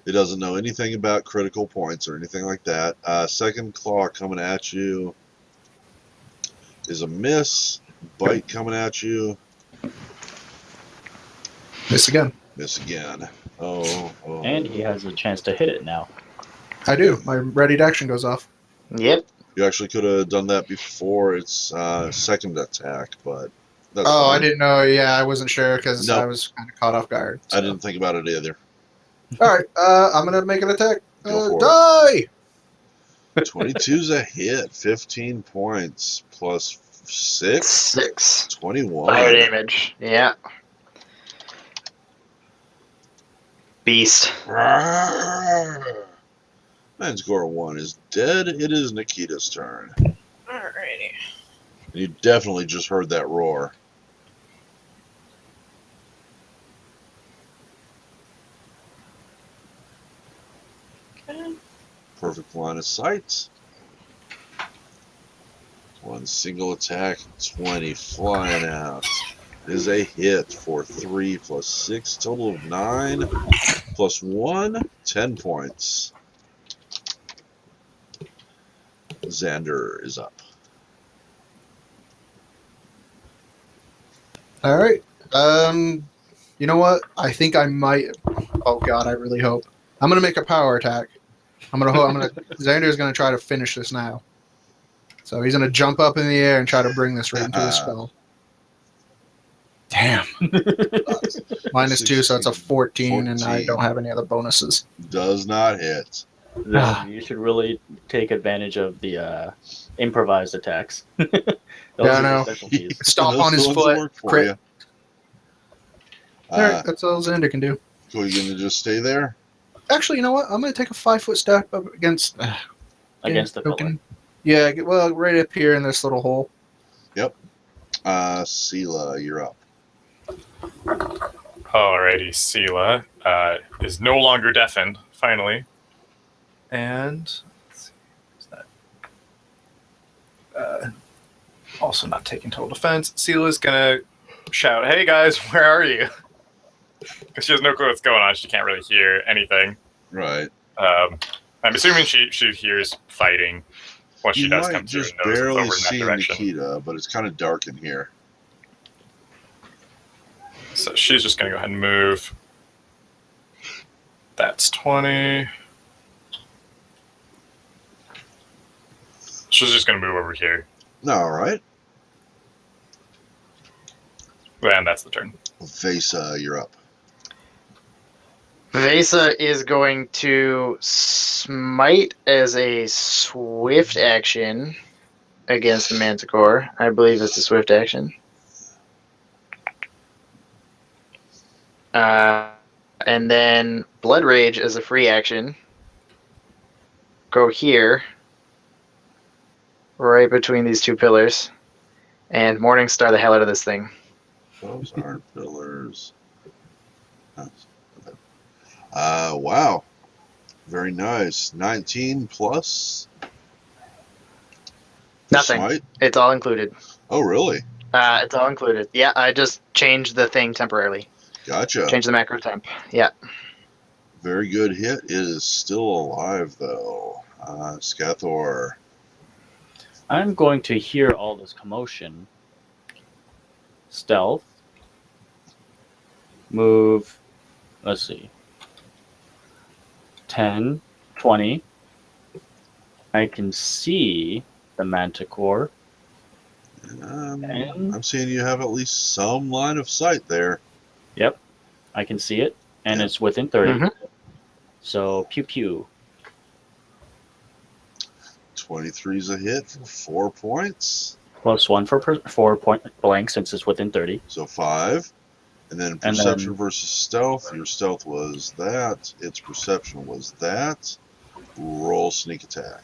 It doesn't know anything about critical points or anything like that. Second claw coming at you is a miss. Bite coming at you. Miss again. Miss again. Oh. And he has a chance to hit it now. I do. My readied action goes off. Yep. You actually could have done that before its second attack, but that's Oh, fine. I didn't know. Yeah, I wasn't sure because Nope. I was kind of caught off guard. I didn't think about it either. Alright, I'm going to make an attack. Go for Die! 22's a hit. 15 points plus 6. 6. 21. Fire damage. Yeah. Beast. Manticore 1 is dead. It is Nikita's turn. Alrighty. And you definitely just heard that roar. Okay. Perfect line of sight. One single attack, 20 flying out. Is a hit for 3 plus 6, total of 9 plus 1, 10 points. Xander is up. Alright. You know what? I think I might. Oh god, I really hope. I'm gonna make a power attack. Xander's gonna try to finish this now. So he's gonna jump up in the air and try to bring this right into his spell. Damn. -2, so it's a 14, and I don't have any other bonuses. Does not hit. Then you should really take advantage of the improvised attacks. Those Yeah, I are know. the specialties. Stomp Those on his ones that foot. work for Crit. you. Alright, that's all Xander can do. So are you going to just stay there? Actually, you know what? I'm going to take a 5-foot step up against... Against the pillar. token. Yeah, well, right up here in this little hole. Yep. Sela, you're up. Alrighty, Sela is no longer deafened, finally. And let's see, what's that? Also not taking total defense. Sela's gonna shout, "Hey guys, where are you?" Because she has no clue what's going on. She can't really hear anything. Right. I'm assuming she hears fighting once she You does might come through just and knows it's barely over in that see direction. Nikita, but it's kind of dark in here. So she's just going to go ahead and move. That's 20. She's just going to move over here. All right. And that's the turn. Vesa, you're up. Vesa is going to smite as a swift action against the Manticore. I believe it's a swift action. And then Blood Rage as a free action. Go here, right between these two pillars, and Morningstar the hell out of this thing. Those aren't pillars. Wow. Very nice. 19 plus? Nothing. Smite? It's all included. Oh, really? It's all included. Yeah, I just changed the thing temporarily. Gotcha. Change the macro temp. Yeah. Very good hit. It is still alive, though. Scathor. I'm going to hear all this commotion. Stealth. Move. Let's see. 10, 20. I can see the Manticore. And I'm seeing you have at least some line of sight there. yep, I can see it, and Yep. it's within 30. Mhm. So pew pew. 23 is a hit for 4 points. +1 for point blank since it's within 30. So 5. And then perception versus stealth. Your stealth was that. Its perception was that. Roll sneak attack.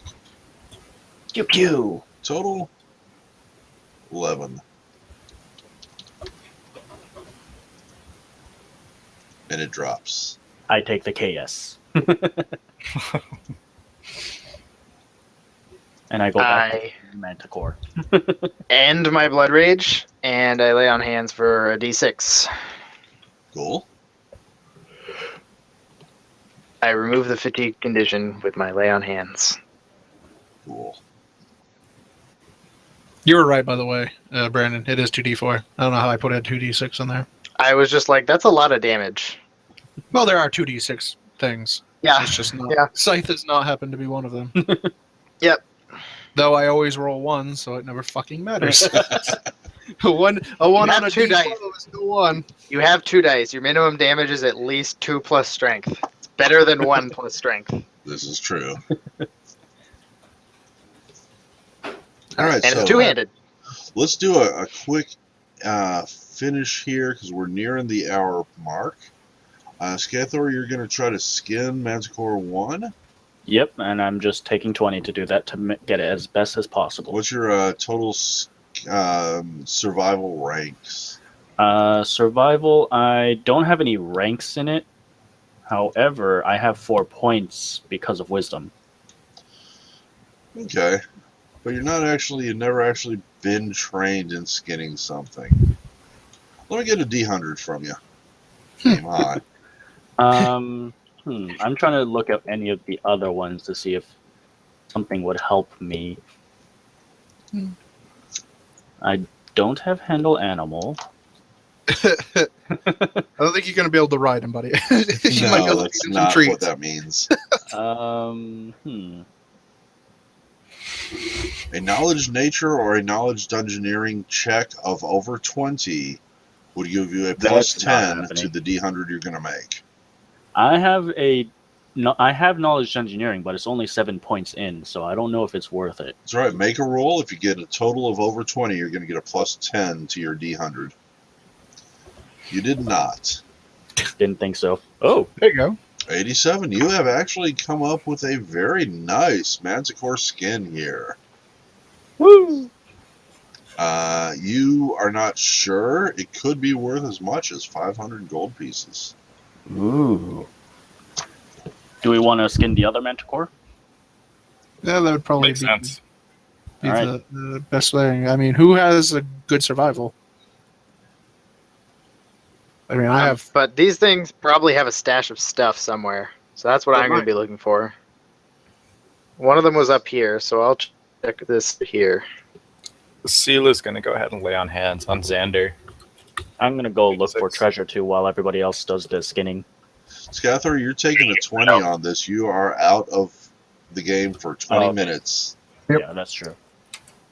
Pew pew. Total 11. And it drops. I take the KS. And I go back to the Manticore. End my Blood Rage, and I lay on hands for a d6. Cool. I remove the fatigue condition with my lay on hands. Cool. You were right, by the way, Brandon. It is 2d4. I don't know how I put a 2d6 in there. I was just like, that's a lot of damage. Well, there are 2d6 things. Yeah. It's just not. Yeah. Scythe has not happened to be one of them. Yep. Though I always roll 1, so it never fucking matters. a 1 You on have a two d12 dice. is still 1. You have 2 dice. Your minimum damage is at least 2 plus strength. It's better than 1 plus strength. This is true. All right, And so it's two-handed. let's do a quick finish here because we're nearing the hour mark. Scathor, you're going to try to skin Manticore 1. Yep, and I'm just taking 20 to do that to get it as best as possible. What's your total survival ranks? Survival, I don't have any ranks in it. However, I have 4 points because of wisdom. Okay. But you've never actually been trained in skinning something. Let me get a D100 from you. Aim high. I'm trying to look at any of the other ones to see if something would help me. I don't have handle animal. I don't think you're going to be able to ride him, buddy. You might No, go that's feed him some not treats. what that means. A knowledge nature or a knowledge dungeoneering check of over 20 would give you a plus That's not 10 to happening. the D100 you're going to make. I have knowledge engineering, but it's only 7 points in, so I don't know if it's worth it. That's right. Make a roll. If you get a total of over 20, you're going to get a plus 10 to your D100. You did not. Didn't think so. Oh, There you go. 87, you have actually come up with a very nice Manticore skin here. woo! You are not sure. It could be worth as much as 500 gold pieces. Ooh. Do we want to skin the other Manticore? Yeah, that would probably Makes be sense. All right. the best thing. I mean, who has a good survival? I mean, I have. But these things probably have a stash of stuff somewhere. So that's what They I'm going might. to be looking for. One of them was up here, so I'll check this here. Sela's going to go ahead and lay on hands on Xander. I'm gonna go look for 86. treasure too, while everybody else does the skinning. Scathor, you're taking a 20 on this. You are out of the game for 20 okay. minutes. Yep. Yeah, that's true.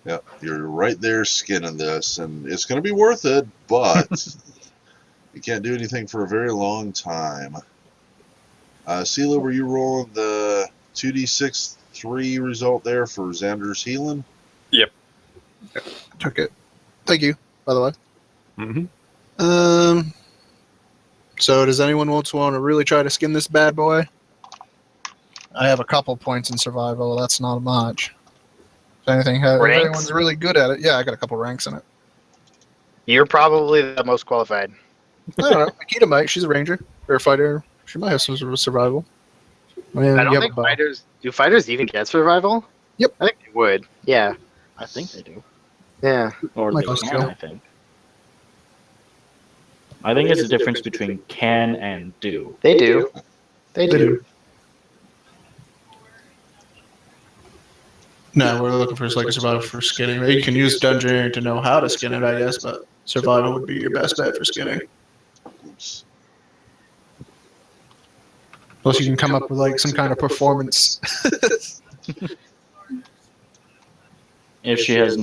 Yep, you're right there skinning this, and it's going to be worth it, but you can't do anything for a very long time. Sela, were you rolling the 2d6 3 result there for Xander's healing? Took it. Thank you, by the way. Mm-hmm. So does anyone want to really try to skin this bad boy? I have a couple points in survival. That's not much. If anyone's really good at it, yeah, I got a couple ranks in it. You're probably the most qualified. I don't know. Akita might. She's a ranger or a fighter. She might have some sort of survival. I mean, I you don't have think a bow. fighters... Do fighters even get survival? Yep. I think they would. Yeah. I think they do. Yeah. Or Might they cost can, you. I think. I think it's the difference between can and do. They do. They They do. do. No, we're looking for like a survival for skinning. You can use dungeoneering to know how to skin it, I guess, but survival would be your best bet for skinning. Oops. Plus, you can come up with like some kind of performance. If she has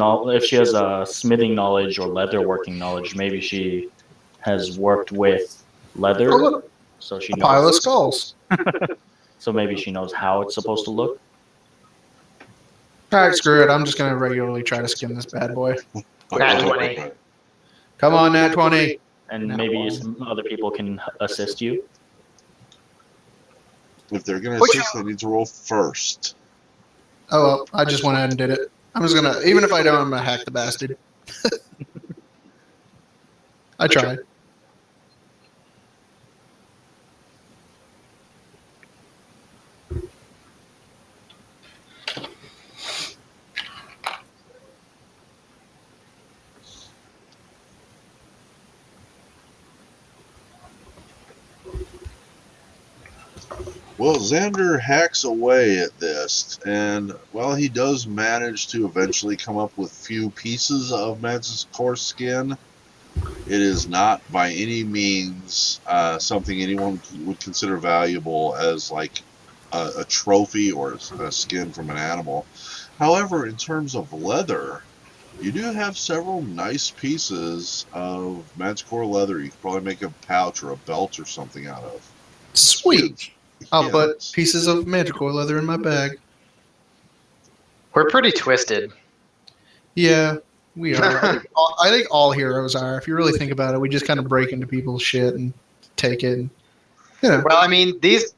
smithing knowledge or leatherworking knowledge, maybe she has worked with leather, Oh, look, so she a pile of knows. skulls. So maybe she knows how it's supposed to look. All right, screw it. I'm just gonna regularly try to skin this bad boy. Nat 20. Come on, Nat 20. And No. maybe some other people can assist you. If they're going to assist, they need to roll first. Oh well, I just went ahead and did it. I'm just gonna, even if I don't, I'm gonna hack the bastard. I tried. Well, Xander hacks away at this, and while he does manage to eventually come up with few pieces of Manticore skin, it is not by any means something anyone would consider valuable as like a trophy or a skin from an animal. However, in terms of leather, you do have several nice pieces of Manticore leather you could probably make a pouch or a belt or something out of. Sweet. I'll Yeah. put pieces of Manticore leather in my bag. We're pretty twisted. Yeah, we are. I think all heroes are. If you really think about it, we just kind of break into people's shit and take it. And, you know. Well, I mean, these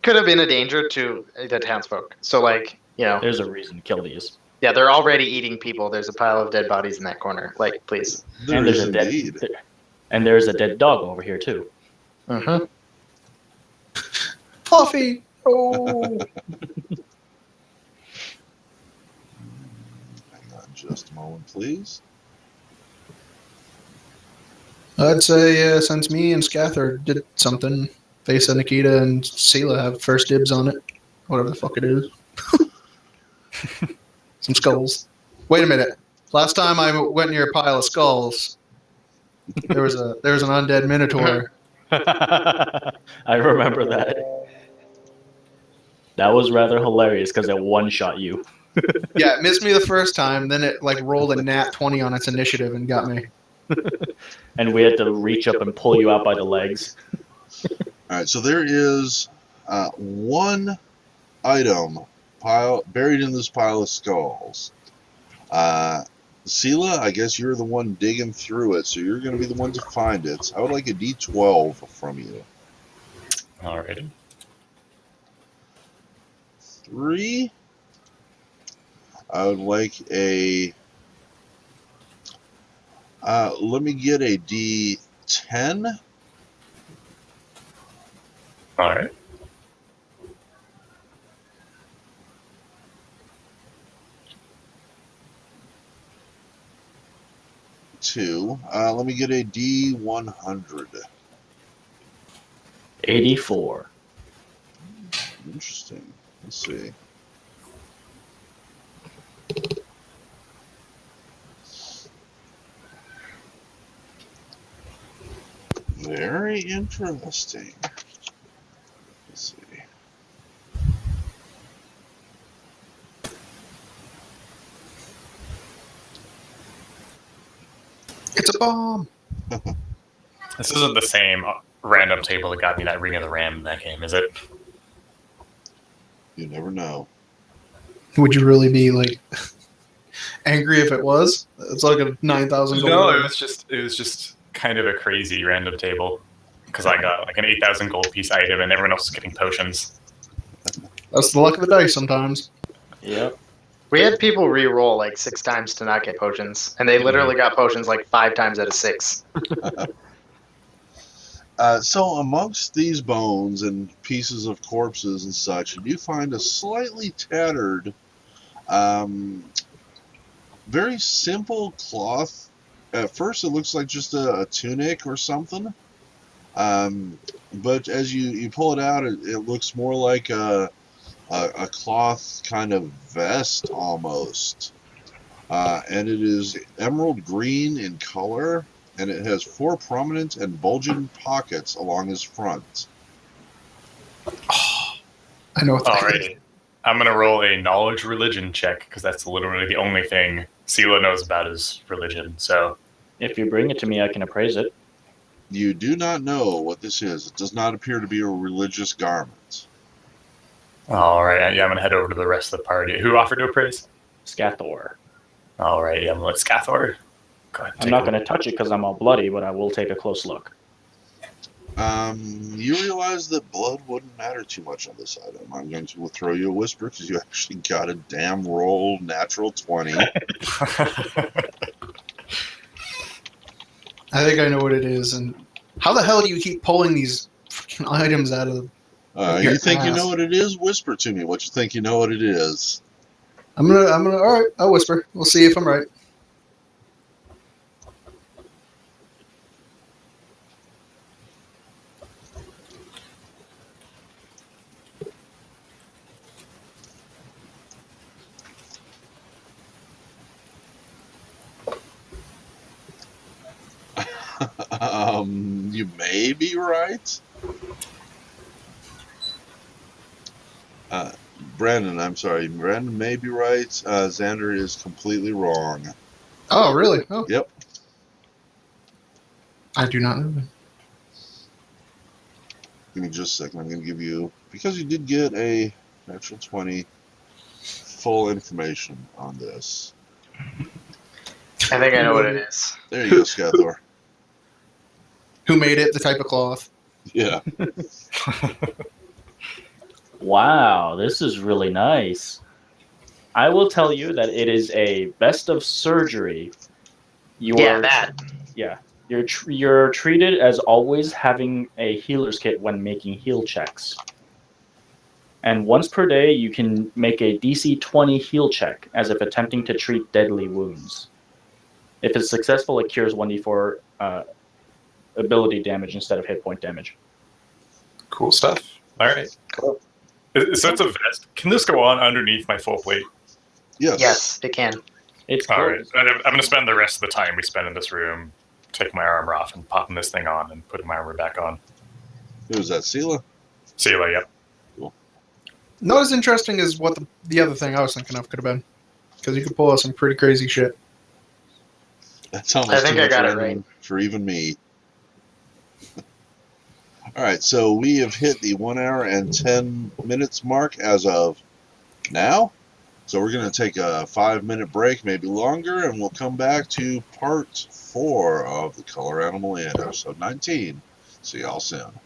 could have been a danger to the townsfolk. So, like, you know, There's a reason to kill these. yeah, they're already eating people. There's a pile of dead bodies in that corner. Like, please. There And there's is a dead indeed. and there's a dead dog over here too. Mm-hmm. Fluffy. Oh. Hang on just a moment, please. I'd say since me and Scathar did something, Face and Nikita and Sela have first dibs on it. Whatever the fuck it is. Some skulls. Wait a minute. Last time I went near a pile of skulls, there was an undead minotaur. I remember that. That was rather hilarious because it one-shot you. Yeah, it missed me the first time, then it like rolled a nat 20 on its initiative and got me. And we had to reach up and pull you out by the legs. All right, so there is one item buried in this pile of skulls. Sela, I guess you're the one digging through it, so you're going to be the one to find it. I would like a D12 from you. Alrighty. 3. I would like a. Let me get a D10. Alright. 2. Let me get a D100. 84. Interesting. Let's see. Very interesting. Let's see. It's a bomb. This isn't the same random table that got me that Ring of the Ram in that game, is it? You never know. Would you really be like angry if it was? It's like a 9,000 gold. No, it was just kind of a crazy random table because I got like an 8,000 gold piece item and everyone else was getting potions. That's the luck of the dice sometimes. Yep. We had people re-roll like 6 times to not get potions, and they literally got potions like 5 times out of 6. So amongst these bones and pieces of corpses and such, you do find a slightly tattered, very simple cloth. At first, it looks like just a tunic or something. But as you pull it out, it looks more like a cloth kind of vest almost. And it is emerald green in color, and it has 4 prominent and bulging pockets along its front. I know what that is. Alrighty. I'm going to roll a knowledge religion check because that's literally the only thing Sela knows about is religion. So, If you bring it to me, I can appraise it. You do not know what this is. It does not appear to be a religious garment. alright, yeah, I'm going to head over to the rest of the party. Who offered to appraise? Scathor. Alright, yeah, I'm going to let Scathor go ahead and I'm take not a going to touch it because I'm all bloody, but I will take a close look. You realize that blood wouldn't matter too much on this item. I'm going to throw you a whisper because you actually got a damn roll natural 20. I think I know what it is. And how the hell do you keep pulling these freaking items out of your You think you ass? know what it is? Whisper to me what you think you know what it is. I'm gonna. All right. I'll whisper. We'll see if I'm right. You may be right. Brandon, I'm sorry. Brandon may be right. Xander is completely wrong. Oh, really? Oh, Yep. I do not know. Give me just a second. I'm going to give you, because you did get a natural 20, full information on this. I think I know what it is. There you go, Scathor. Who made it? The type of cloth. Yeah. Wow, this is really nice. I will tell you that it is a vest of surgery. Yeah, that. Yeah, you're treated as always having a healer's kit when making heal checks. And once per day, you can make a DC 20 heal check as if attempting to treat deadly wounds. If it's successful, it cures 1d4 ability damage instead of hit point damage. Cool stuff. Alright. Cool. So it's a vest. Can this go on underneath my full plate? Yes. Yes, it can. It's Alright. closed. I'm going to spend the rest of the time we spend in this room taking my armor off and popping this thing on and putting my armor back on. Who's that, Sela? Sela, yep. Not as interesting as what the other thing I was thinking of could have been, because you could pull out some pretty crazy shit. That's almost I think too I much got it random right. for even me. All right, so we have hit the 1 hour and 10 minutes mark as of now. So we're going to take a 5-minute break, maybe longer, and we'll come back to part 4 of The Color Animal Inn, episode 19. See y'all soon.